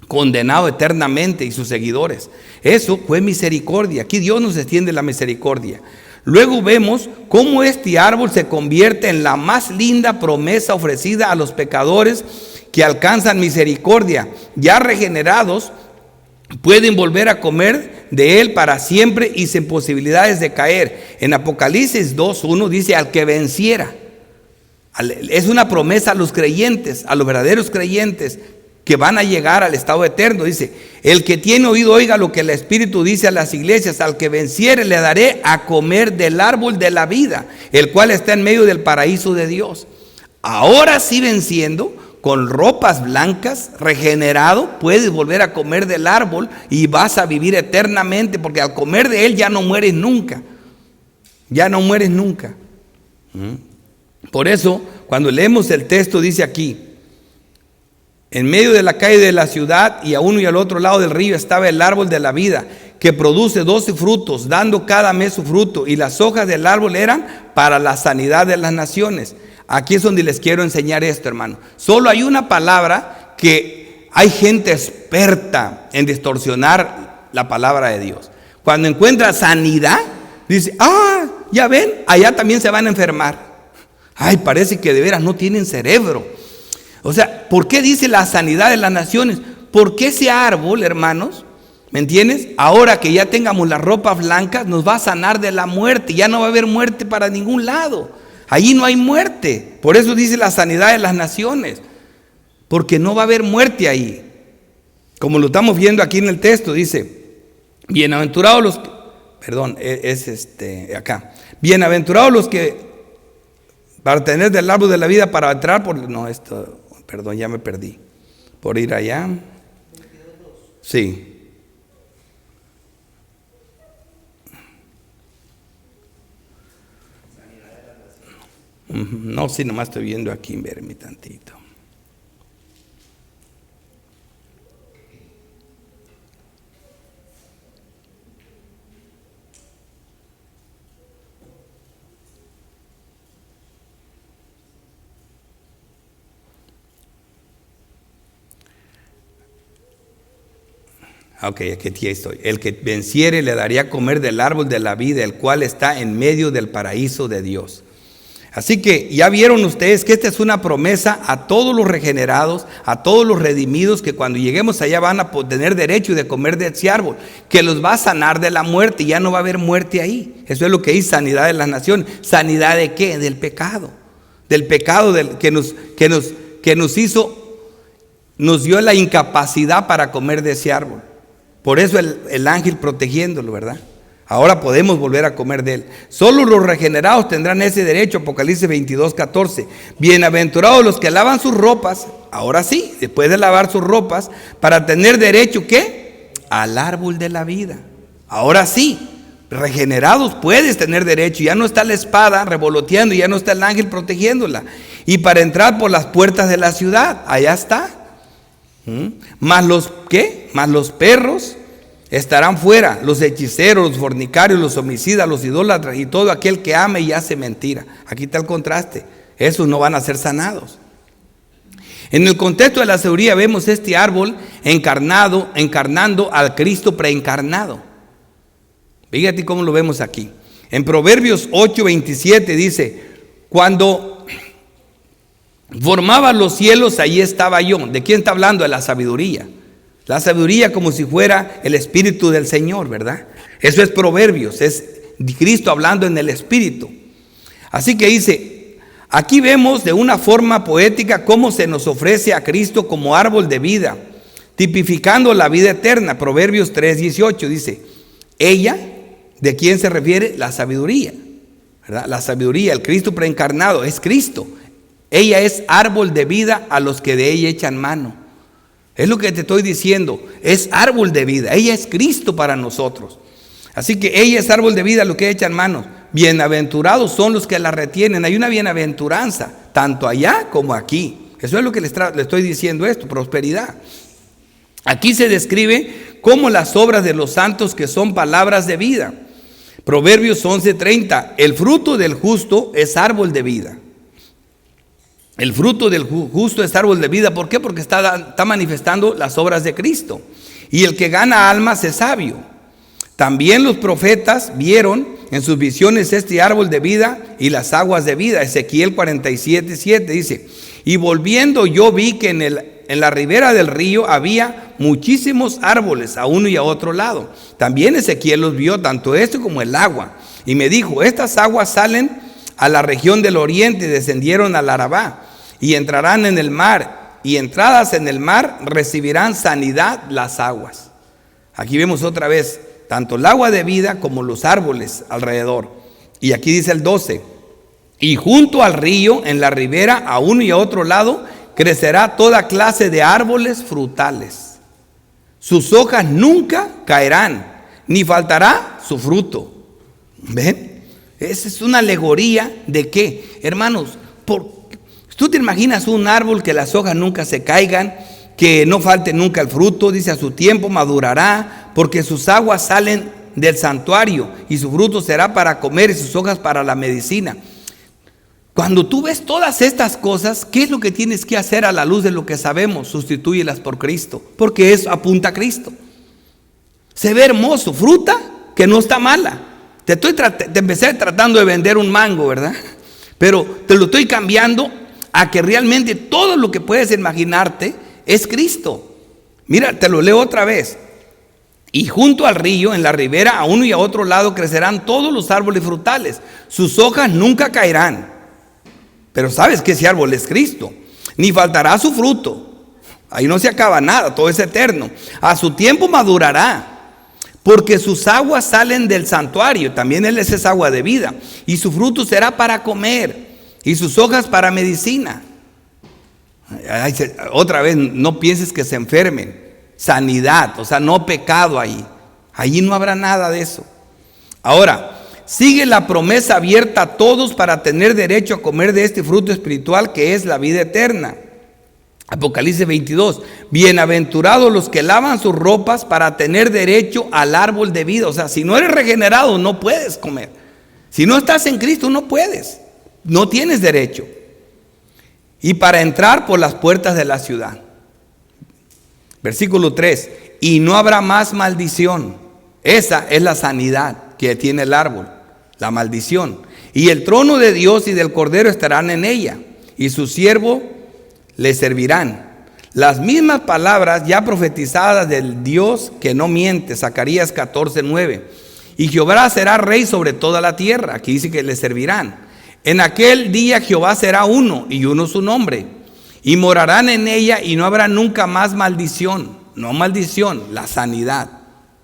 Speaker 1: condenado eternamente, y sus seguidores. Eso fue misericordia. Aquí Dios nos extiende la misericordia. Luego vemos cómo este árbol se convierte en la más linda promesa ofrecida a los pecadores que alcanzan misericordia. Ya regenerados, pueden volver a comer de él para siempre y sin posibilidades de caer. En Apocalipsis 2:1 dice: al que venciera. Es una promesa a los creyentes, a los verdaderos creyentes que van a llegar al estado eterno. Dice: el que tiene oído oiga lo que el Espíritu dice a las iglesias. Al que venciere le daré a comer del árbol de la vida, el cual está en medio del paraíso de Dios. Ahora sí, venciendo, con ropas blancas, regenerado, puedes volver a comer del árbol y vas a vivir eternamente, porque al comer de él ya no mueres nunca. Ya no mueres nunca. Por eso, cuando leemos el texto, dice aquí: en medio de la calle de la ciudad y a uno y al otro lado del río estaba el árbol de la vida, que produce 12 frutos, dando cada mes su fruto, y las hojas del árbol eran para la sanidad de las naciones. Aquí es donde les quiero enseñar esto, hermano. Solo hay una palabra que hay gente experta en distorsionar la palabra de Dios. Cuando encuentra sanidad, dice: ya ven, allá también se van a enfermar. Parece que de veras no tienen cerebro. O sea, ¿por qué dice la sanidad de las naciones? Porque ese árbol, hermanos, ¿me entiendes? Ahora que ya tengamos las ropas blancas, nos va a sanar de la muerte. Ya no va a haber muerte para ningún lado. Allí no hay muerte. Por eso dice la sanidad de las naciones. Porque no va a haber muerte ahí. Como lo estamos viendo aquí en el texto, dice: bienaventurados los que... bienaventurados los que... para tener del árbol de la vida para entrar por... ya me perdí. Por ir allá. Sí. No, sí, nomás estoy viendo aquí, verme tantito. Aquí estoy. El que venciere le daría a comer del árbol de la vida, el cual está en medio del paraíso de Dios. Así que ya vieron ustedes que esta es una promesa a todos los regenerados, a todos los redimidos, que cuando lleguemos allá van a tener derecho de comer de ese árbol, que los va a sanar de la muerte, y ya no va a haber muerte ahí. Eso es lo que dice sanidad de las naciones. ¿Sanidad de qué? Del pecado. Del pecado que nos hizo, nos dio la incapacidad para comer de ese árbol. Por eso el ángel protegiéndolo, ¿verdad? Ahora podemos volver a comer de él. Solo los regenerados tendrán ese derecho. Apocalipsis 22:14. Bienaventurados los que lavan sus ropas, ahora sí, después de lavar sus ropas, para tener derecho, ¿qué? Al árbol de la vida. Ahora sí, regenerados puedes tener derecho. Ya no está la espada revoloteando, ya no está el ángel protegiéndola. Y para entrar por las puertas de la ciudad, allá está. Más los, ¿qué? Más los perros estarán fuera, los hechiceros, los fornicarios, los homicidas, los idólatras y todo aquel que ama y hace mentira. Aquí está el contraste. Esos no van a ser sanados. En el contexto de la sabiduría vemos este árbol encarnando al Cristo preencarnado. Fíjate cómo lo vemos aquí. En Proverbios 8:27 dice: cuando formaba los cielos, allí estaba yo. ¿De quién está hablando? De la sabiduría. La sabiduría como si fuera el Espíritu del Señor, ¿verdad? Eso es Proverbios, es Cristo hablando en el Espíritu. Así que dice, aquí vemos de una forma poética cómo se nos ofrece a Cristo como árbol de vida, tipificando la vida eterna. Proverbios 3:18 dice, ella, ¿de quién se refiere? La sabiduría, ¿verdad? La sabiduría, el Cristo preencarnado, es Cristo. Ella es árbol de vida a los que de ella echan mano. Es lo que te estoy diciendo, es árbol de vida. Ella es Cristo para nosotros. Así que ella es árbol de vida a los que echan manos. Bienaventurados son los que la retienen. Hay una bienaventuranza, tanto allá como aquí. Eso es lo que le estoy diciendo esto, prosperidad. Aquí se describe como las obras de los santos, que son palabras de vida. Proverbios 11:30, el fruto del justo es árbol de vida. El fruto del justo es árbol de vida. ¿Por qué? Porque está manifestando las obras de Cristo. Y el que gana almas es sabio. También los profetas vieron en sus visiones este árbol de vida y las aguas de vida. Ezequiel 47:7 dice, y volviendo yo vi que en la ribera del río había muchísimos árboles a uno y a otro lado. También Ezequiel los vio, tanto este como el agua. Y me dijo, estas aguas salen a la región del oriente, descendieron al Arabá y entrarán en el mar, y entradas en el mar recibirán sanidad las aguas. Aquí vemos otra vez tanto el agua de vida como los árboles alrededor. Y aquí dice el 12, y junto al río, en la ribera, a uno y a otro lado, crecerá toda clase de árboles frutales. Sus hojas nunca caerán, ni faltará su fruto. ¿Ven? Esa es una alegoría de qué, hermanos. Tú te imaginas un árbol que las hojas nunca se caigan, que no falte nunca el fruto. Dice, a su tiempo madurará, porque sus aguas salen del santuario, y su fruto será para comer y sus hojas para la medicina. Cuando tú ves todas estas cosas, ¿qué es lo que tienes que hacer a la luz de lo que sabemos? Sustitúyelas por Cristo, porque eso apunta a Cristo. Se ve hermoso, fruta que no está mala. Te empecé tratando de vender un mango, ¿verdad? Pero te lo estoy cambiando a que realmente todo lo que puedes imaginarte es Cristo. Mira, te lo leo otra vez. Y junto al río, en la ribera, a uno y a otro lado, crecerán todos los árboles frutales. Sus hojas nunca caerán. Pero sabes que ese árbol es Cristo. Ni faltará su fruto. Ahí no se acaba nada, todo es eterno. A su tiempo madurará, porque sus aguas salen del santuario. También Él es esa agua de vida. Y su fruto será para comer, y sus hojas para medicina. Otra vez, no pienses que se enfermen. Sanidad, o sea, no pecado ahí. Allí no habrá nada de eso. Ahora, sigue la promesa abierta a todos para tener derecho a comer de este fruto espiritual que es la vida eterna. Apocalipsis 22. Bienaventurados los que lavan sus ropas para tener derecho al árbol de vida. O sea, si no eres regenerado, no puedes comer. Si no estás en Cristo, no puedes. No tienes derecho. Y para entrar por las puertas de la ciudad. Versículo 3. Y no habrá más maldición. Esa es la sanidad que tiene el árbol. La maldición. Y el trono de Dios y del Cordero estarán en ella, y su siervo le servirán. Las mismas palabras ya profetizadas del Dios que no miente, Zacarías 14:9. Y Jehová será rey sobre toda la tierra. Aquí dice que le servirán. En aquel día Jehová será uno, y uno su nombre. Y morarán en ella, y no habrá nunca más maldición. No maldición, la sanidad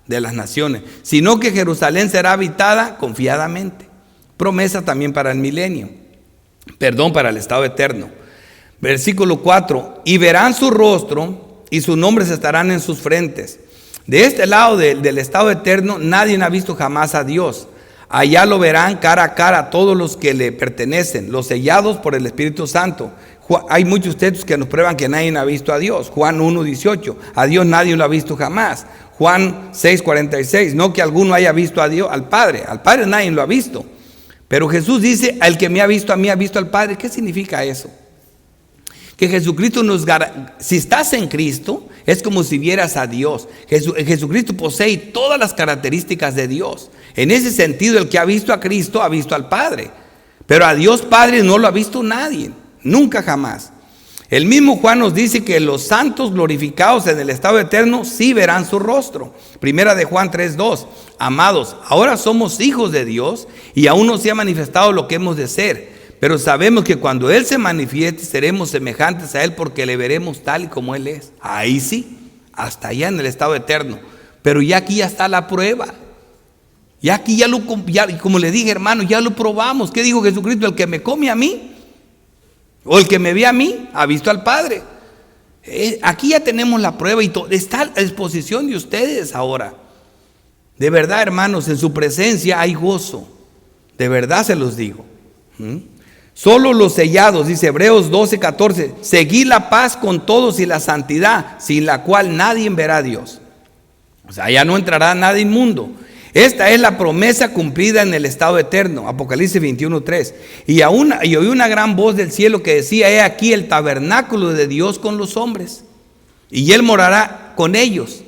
Speaker 1: de las naciones, sino que Jerusalén será habitada confiadamente. Promesa también para el milenio, para el estado eterno. Versículo 4, y verán su rostro y sus nombres estarán en sus frentes. De este lado del estado eterno nadie ha visto jamás a Dios. Allá lo verán cara a cara todos los que le pertenecen, los sellados por el Espíritu Santo. Hay muchos textos que nos prueban que nadie ha visto a Dios. Juan 1:18, a Dios nadie lo ha visto jamás. Juan 6:46, no que alguno haya visto a Dios, al Padre nadie lo ha visto. Pero Jesús dice, el que me ha visto a mí ha visto al Padre. ¿Qué significa eso? Que Jesucristo si estás en Cristo, es como si vieras a Dios. Jesucristo posee todas las características de Dios. En ese sentido, el que ha visto a Cristo ha visto al Padre. Pero a Dios Padre no lo ha visto nadie, nunca jamás. El mismo Juan nos dice que los santos glorificados en el estado eterno sí verán su rostro. Primera de Juan 3:2. Amados, ahora somos hijos de Dios y aún no se ha manifestado lo que hemos de ser. Pero sabemos que cuando Él se manifieste seremos semejantes a Él porque le veremos tal y como Él es. Ahí sí, hasta allá en el estado eterno. Pero ya aquí ya está la prueba. Ya aquí como le dije, hermano, ya lo probamos. ¿Qué dijo Jesucristo? El que me come a mí o el que me ve a mí ha visto al Padre. Aquí ya tenemos la prueba y está a disposición de ustedes ahora. De verdad, hermanos, en su presencia hay gozo. De verdad se los digo. Solo los sellados, dice Hebreos 12:14, seguid la paz con todos y la santidad, sin la cual nadie verá a Dios. O sea, ya no entrará nada inmundo. Esta es la promesa cumplida en el estado eterno. Apocalipsis 21:3. Y oí una gran voz del cielo que decía, he aquí el tabernáculo de Dios con los hombres. Y Él morará con ellos.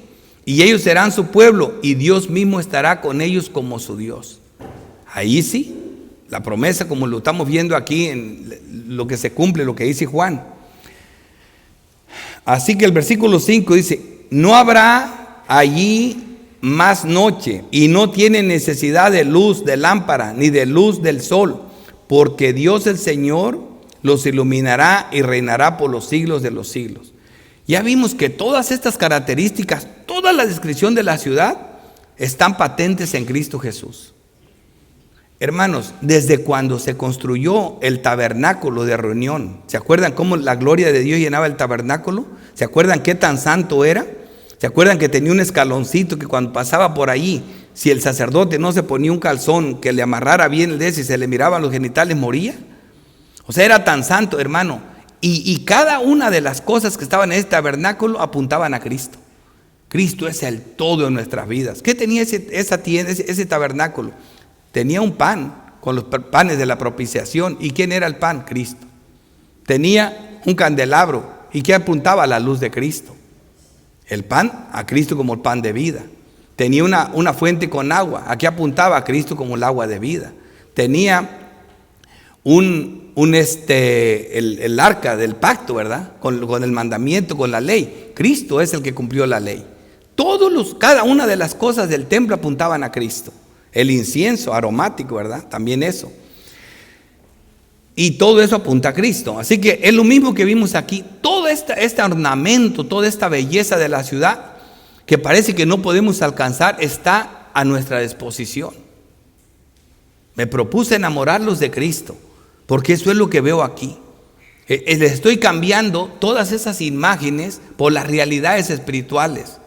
Speaker 1: Y ellos serán su pueblo. Y Dios mismo estará con ellos como su Dios. Ahí sí, la promesa como lo estamos viendo aquí en lo que se cumple, lo que dice Juan. Así que el versículo 5 dice, no habrá allí más noche y no tiene necesidad de luz de lámpara ni de luz del sol, porque Dios el Señor los iluminará y reinará por los siglos de los siglos. Ya vimos que todas estas características, toda la descripción de la ciudad están patentes en Cristo Jesús. Hermanos, desde cuando se construyó el tabernáculo de reunión, ¿se acuerdan cómo la gloria de Dios llenaba el tabernáculo? ¿Se acuerdan qué tan santo era? ¿Se acuerdan que tenía un escaloncito que cuando pasaba por ahí, si el sacerdote no se ponía un calzón que le amarrara bien el dedo y se le miraban los genitales, moría? O sea, era tan santo, hermano. Y cada una de las cosas que estaban en este tabernáculo apuntaban a Cristo. Cristo es el todo en nuestras vidas. ¿Qué tenía ese tabernáculo? Tenía un pan con los panes de la propiciación. ¿Y quién era el pan? Cristo. Tenía un candelabro. ¿Y qué apuntaba? A la luz de Cristo. El pan a Cristo como el pan de vida. Tenía una fuente con agua. ¿A qué apuntaba? A Cristo como el agua de vida. Tenía el arca del pacto, ¿verdad? Con el mandamiento, con la ley. Cristo es el que cumplió la ley. Cada una de las cosas del templo apuntaban a Cristo. El incienso aromático, ¿verdad? También eso. Y todo eso apunta a Cristo. Así que es lo mismo que vimos aquí. Todo este ornamento, toda esta belleza de la ciudad, que parece que no podemos alcanzar, está a nuestra disposición. Me propuse enamorarlos de Cristo, porque eso es lo que veo aquí. Les estoy cambiando todas esas imágenes por las realidades espirituales.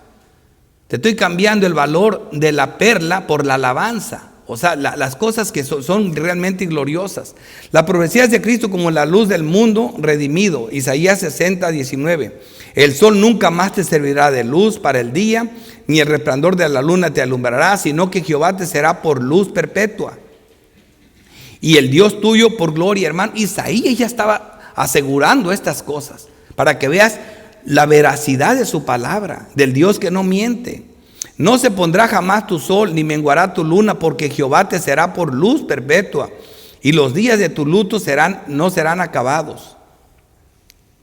Speaker 1: Te estoy cambiando el valor de la perla por la alabanza. O sea, las cosas que son realmente gloriosas. La profecía es de Cristo como la luz del mundo redimido. Isaías 60:19. El sol nunca más te servirá de luz para el día, ni el resplandor de la luna te alumbrará, sino que Jehová te será por luz perpetua. Y el Dios tuyo por gloria, hermano. Isaías ya estaba asegurando estas cosas, para que veas la veracidad de su palabra, del Dios que no miente. No se pondrá jamás tu sol, ni menguará tu luna, porque Jehová te será por luz perpetua, y los días de tu luto no serán acabados.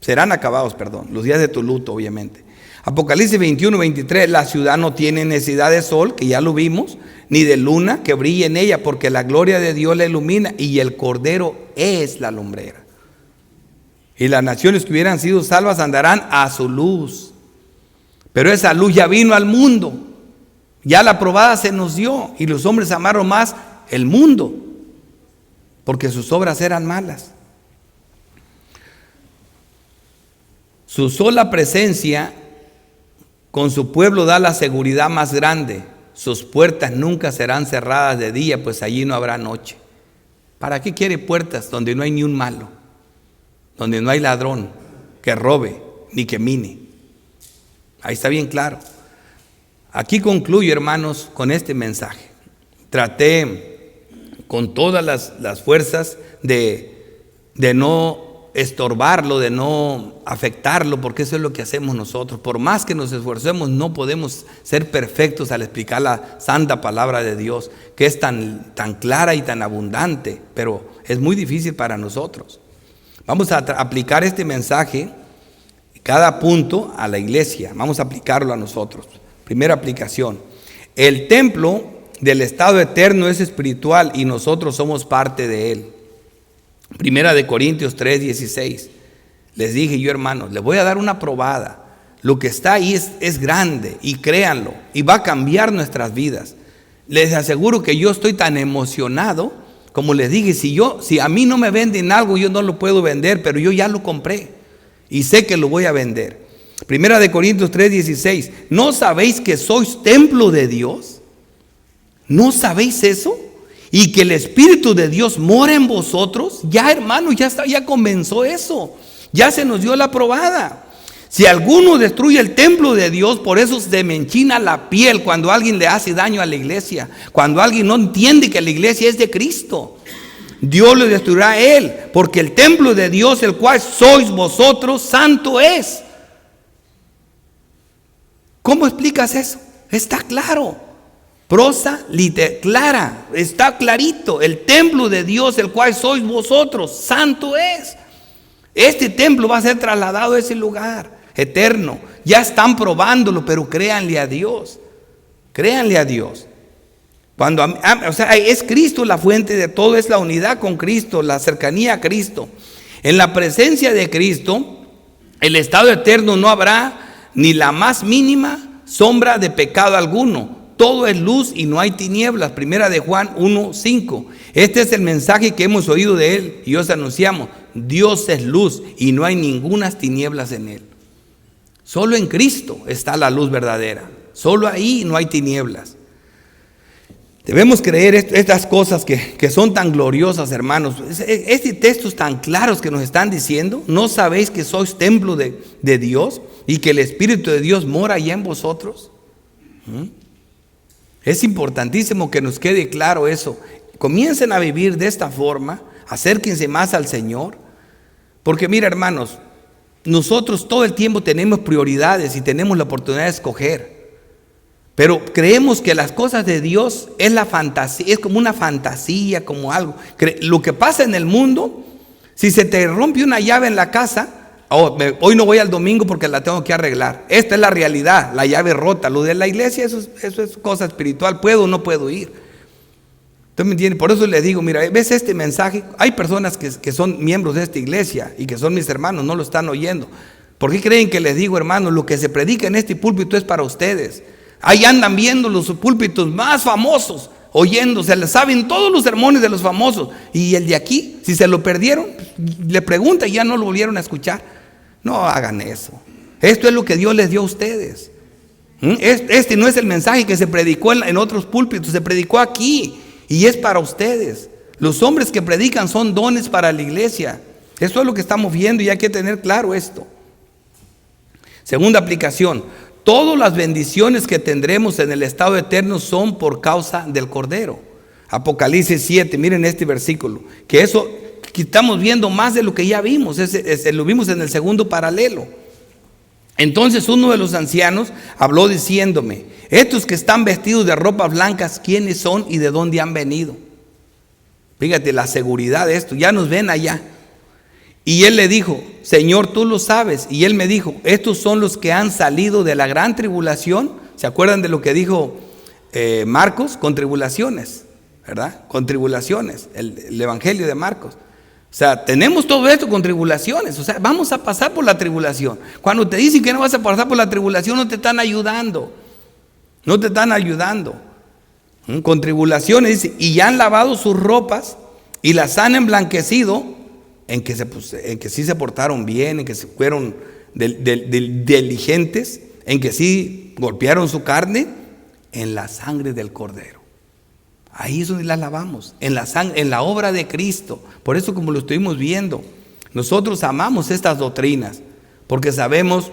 Speaker 1: Serán acabados, los días de tu luto, obviamente. Apocalipsis 21:23, la ciudad no tiene necesidad de sol, que ya lo vimos, ni de luna que brille en ella, porque la gloria de Dios la ilumina y el Cordero es la lumbrera. Y las naciones que hubieran sido salvas andarán a su luz. Pero esa luz ya vino al mundo, ya la probada se nos dio, y los hombres amaron más el mundo, porque sus obras eran malas. Su sola presencia con su pueblo da la seguridad más grande. Sus puertas nunca serán cerradas de día, pues allí no habrá noche. ¿Para qué quiere puertas donde no hay ni un malo? Donde no hay ladrón que robe ni que mine. Ahí está bien claro. Aquí concluyo, hermanos, con este mensaje. Traté con todas las fuerzas de no estorbarlo, de no afectarlo, porque eso es lo que hacemos nosotros. Por más que nos esforcemos, no podemos ser perfectos al explicar la santa palabra de Dios, que es tan clara y tan abundante, pero es muy difícil para nosotros. Vamos a aplicar este mensaje, cada punto, a la iglesia. Vamos a aplicarlo a nosotros. Primera aplicación: el templo del estado eterno es espiritual y nosotros somos parte de él. Primera de Corintios 3:16. Les dije yo, hermanos, les voy a dar una probada. Lo que está ahí es grande, y créanlo, y va a cambiar nuestras vidas. Les aseguro que yo estoy tan emocionado, como les dije, si a mí no me venden algo, yo no lo puedo vender, pero yo ya lo compré y sé que lo voy a vender. Primera de Corintios 3:16. ¿No sabéis que sois templo de Dios? ¿No sabéis eso? Y que el Espíritu de Dios mora en vosotros. Ya, hermano, ya comenzó eso. Ya se nos dio la probada. Si alguno destruye el templo de Dios, por eso se me enchina la piel cuando alguien le hace daño a la iglesia, cuando alguien no entiende que la iglesia es de Cristo. Dios lo destruirá a él, porque el templo de Dios, el cual sois vosotros, santo es. ¿Cómo explicas eso? Está claro. Prosa clara, está clarito. El templo de Dios, el cual sois vosotros, santo es. Este templo va a ser trasladado a ese lugar eterno. Ya están probándolo, pero créanle a Dios. Créanle a Dios. Es Cristo la fuente de todo, es la unidad con Cristo, la cercanía a Cristo. En la presencia de Cristo, el estado eterno no habrá ni la más mínima sombra de pecado alguno. Todo es luz y no hay tinieblas. Primera de Juan 1:5. Este es el mensaje que hemos oído de él y os anunciamos. Dios es luz y no hay ningunas tinieblas en él. Solo en Cristo está la luz verdadera. Solo ahí no hay tinieblas. Debemos creer estas cosas que son tan gloriosas, hermanos. Estos textos tan claros que nos están diciendo. ¿No sabéis que sois templo de Dios y que el Espíritu de Dios mora allá en vosotros? Es importantísimo que nos quede claro eso. Comiencen a vivir de esta forma, acérquense más al Señor, porque mira, hermanos, nosotros todo el tiempo tenemos prioridades y tenemos la oportunidad de escoger, pero creemos que las cosas de Dios es la fantasía, es como una fantasía, como algo. Lo que pasa en el mundo, si se te rompe una llave en la casa, hoy no voy al domingo porque la tengo que arreglar. Esta es la realidad, la llave rota. Lo de la iglesia, eso es cosa espiritual. ¿Puedo o no puedo ir? ¿Usted me entiende? Por eso les digo, mira, ¿ves este mensaje? Hay personas que son miembros de esta iglesia y que son mis hermanos, no lo están oyendo. ¿Por qué creen que les digo, hermanos, lo que se predica en este púlpito es para ustedes? Ahí andan viendo los púlpitos más famosos, oyendo, se les saben todos los sermones de los famosos. Y el de aquí, si se lo perdieron, le pregunta y ya no lo volvieron a escuchar. No hagan eso. Esto es lo que Dios les dio a ustedes. Este no es el mensaje que se predicó en otros púlpitos, se predicó aquí y es para ustedes. Los hombres que predican son dones para la iglesia. Eso es lo que estamos viendo y hay que tener claro esto. Segunda aplicación: todas las bendiciones que tendremos en el estado eterno son por causa del Cordero. Apocalipsis 7, miren este versículo, que eso que estamos viendo más de lo que ya vimos, lo vimos en el segundo paralelo. Entonces uno de los ancianos habló diciéndome: estos que están vestidos de ropas blancas, ¿quiénes son y de dónde han venido? Fíjate la seguridad de esto, ya nos ven allá. Y él le dijo, Señor, tú lo sabes. Y él me dijo, estos son los que han salido de la gran tribulación. ¿Se acuerdan de lo que dijo Marcos? Con tribulaciones, ¿verdad? Con tribulaciones, el evangelio de Marcos. O sea, tenemos todo esto con tribulaciones. O sea, vamos a pasar por la tribulación. Cuando te dicen que no vas a pasar por la tribulación, no te están ayudando. No te están ayudando. Con tribulaciones, dice, y ya han lavado sus ropas y las han emblanquecido, en que sí se portaron bien, en que se fueron diligentes, en que sí golpearon su carne, en la sangre del Cordero. Ahí es donde la lavamos, en la obra de Cristo. Por eso, como lo estuvimos viendo, nosotros amamos estas doctrinas, porque sabemos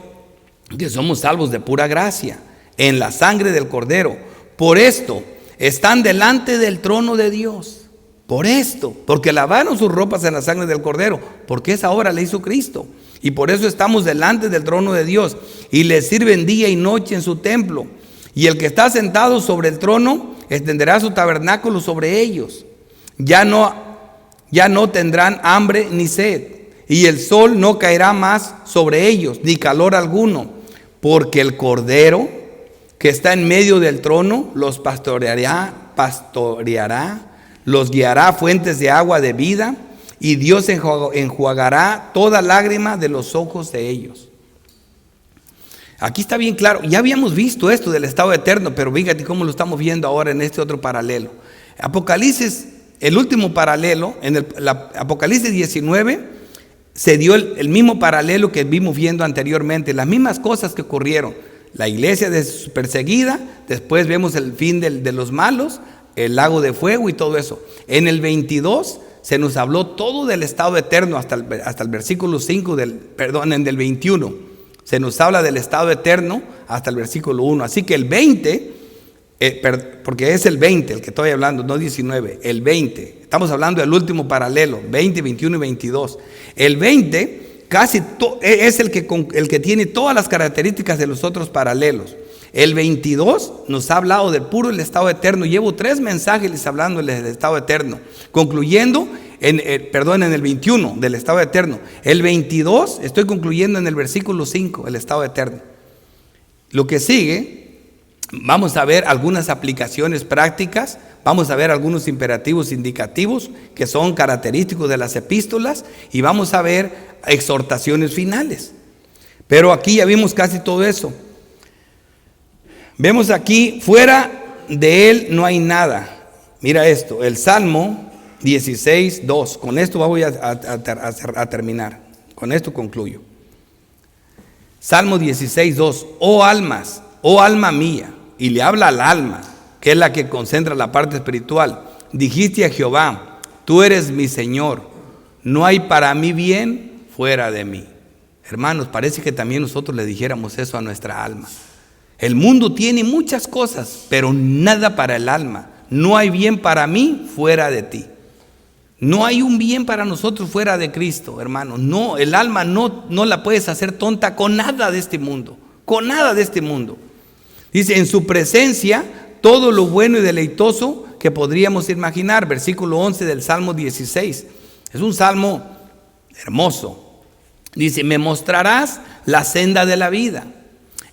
Speaker 1: que somos salvos de pura gracia, en la sangre del Cordero. Por esto están delante del trono de Dios. Por esto, porque lavaron sus ropas en la sangre del Cordero, porque esa obra la hizo Cristo. Y por eso estamos delante del trono de Dios, y le sirven día y noche en su templo. Y el que está sentado sobre el trono extenderá su tabernáculo sobre ellos. Ya no tendrán hambre ni sed, y el sol no caerá más sobre ellos, ni calor alguno, porque el Cordero que está en medio del trono los pastoreará, los guiará a fuentes de agua de vida, y Dios enjuagará toda lágrima de los ojos de ellos. Aquí está bien claro, ya habíamos visto esto del estado eterno, pero fíjate cómo lo estamos viendo ahora en este otro paralelo. Apocalipsis, el último paralelo, en el Apocalipsis 19, se dio el mismo paralelo que vimos viendo anteriormente, las mismas cosas que ocurrieron. La iglesia perseguida, después vemos el fin de los malos, el lago de fuego y todo eso. En el 22 se nos habló todo del estado eterno hasta el versículo 5 del 21. Se nos habla del estado eterno hasta el versículo 1. Así que el 20, porque es el 20 el que estoy hablando, no 19, el 20. Estamos hablando del último paralelo, 20, 21 y 22. El 20 es el que tiene todas las características de los otros paralelos. El 22 nos ha hablado del puro el estado eterno. Llevo 3 mensajes hablando del estado eterno, concluyendo en el 21 del estado eterno. El 22 estoy concluyendo en el versículo 5, el estado eterno. Lo que sigue, vamos a ver algunas aplicaciones prácticas, vamos a ver algunos imperativos indicativos que son característicos de las epístolas, y vamos a ver exhortaciones finales. Pero aquí ya vimos casi todo eso. Vemos aquí, fuera de él no hay nada. Mira esto, el Salmo 16:2. Con esto voy a terminar. Con esto concluyo. Salmo 16:2. Oh alma mía. Y le habla al alma, que es la que concentra la parte espiritual. Dijiste a Jehová, tú eres mi Señor. No hay para mí bien fuera de mí. Hermanos, parece que también nosotros le dijéramos eso a nuestra alma. El mundo tiene muchas cosas, pero nada para el alma. No hay bien para mí fuera de ti. No hay un bien para nosotros fuera de Cristo, hermanos. No, el alma no la puedes hacer tonta con nada de este mundo. Con nada de este mundo. Dice, en su presencia, todo lo bueno y deleitoso que podríamos imaginar. Versículo 11 del Salmo 16. Es un salmo hermoso. Dice, me mostrarás la senda de la vida.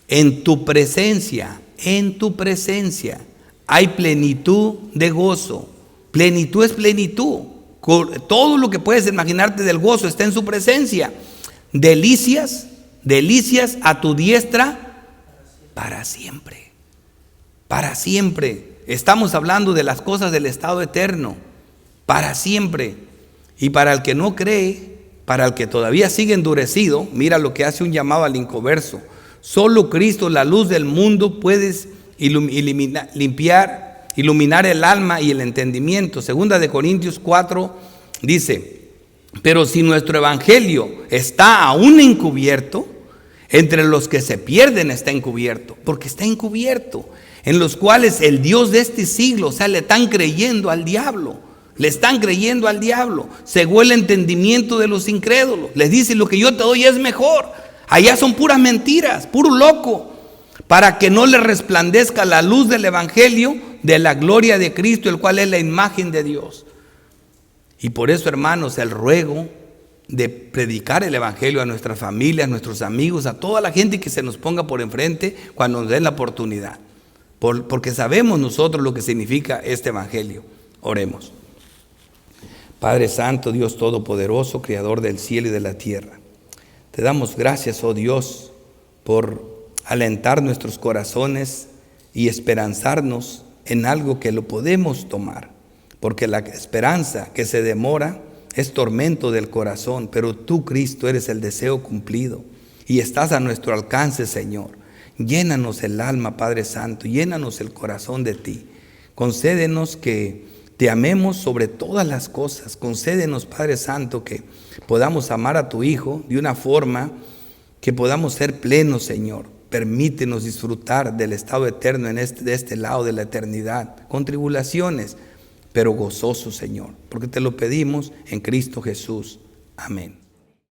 Speaker 1: En tu presencia hay plenitud de gozo. Plenitud es plenitud. Todo lo que puedes imaginarte del gozo está en su presencia. Delicias a tu diestra para siempre. Para siempre. Estamos hablando de las cosas del estado eterno. Para siempre. Y para el que no cree, para el que todavía sigue endurecido, mira lo que hace un llamado al inconverso. Solo Cristo, la luz del mundo, puedes iluminar el alma y el entendimiento. Segunda de Corintios 4 dice, pero si nuestro evangelio está aún encubierto, entre los que se pierden está encubierto, porque está encubierto, en los cuales el Dios de este siglo, o sea, le están creyendo al diablo, cegó el entendimiento de los incrédulos. Les dice, lo que yo te doy es mejor. Allá son puras mentiras, puro loco, para que no le resplandezca la luz del evangelio de la gloria de Cristo, el cual es la imagen de Dios. Y por eso, hermanos, el ruego de predicar el evangelio a nuestras familias, a nuestros amigos, a toda la gente que se nos ponga por enfrente cuando nos den la oportunidad. Porque sabemos nosotros lo que significa este evangelio. Oremos. Padre Santo, Dios Todopoderoso, Creador del cielo y de la tierra, te damos gracias, oh Dios, por alentar nuestros corazones y esperanzarnos en algo que lo podemos tomar. Porque la esperanza que se demora es tormento del corazón, pero tú, Cristo, eres el deseo cumplido y estás a nuestro alcance, Señor. Llénanos el alma, Padre Santo, llénanos el corazón de ti. Concédenos que te amemos sobre todas las cosas. Concédenos, Padre Santo, que podamos amar a tu Hijo de una forma que podamos ser plenos, Señor. Permítenos disfrutar del estado eterno de este lado de la eternidad, con tribulaciones, pero gozoso, Señor, porque te lo pedimos en Cristo Jesús. Amén.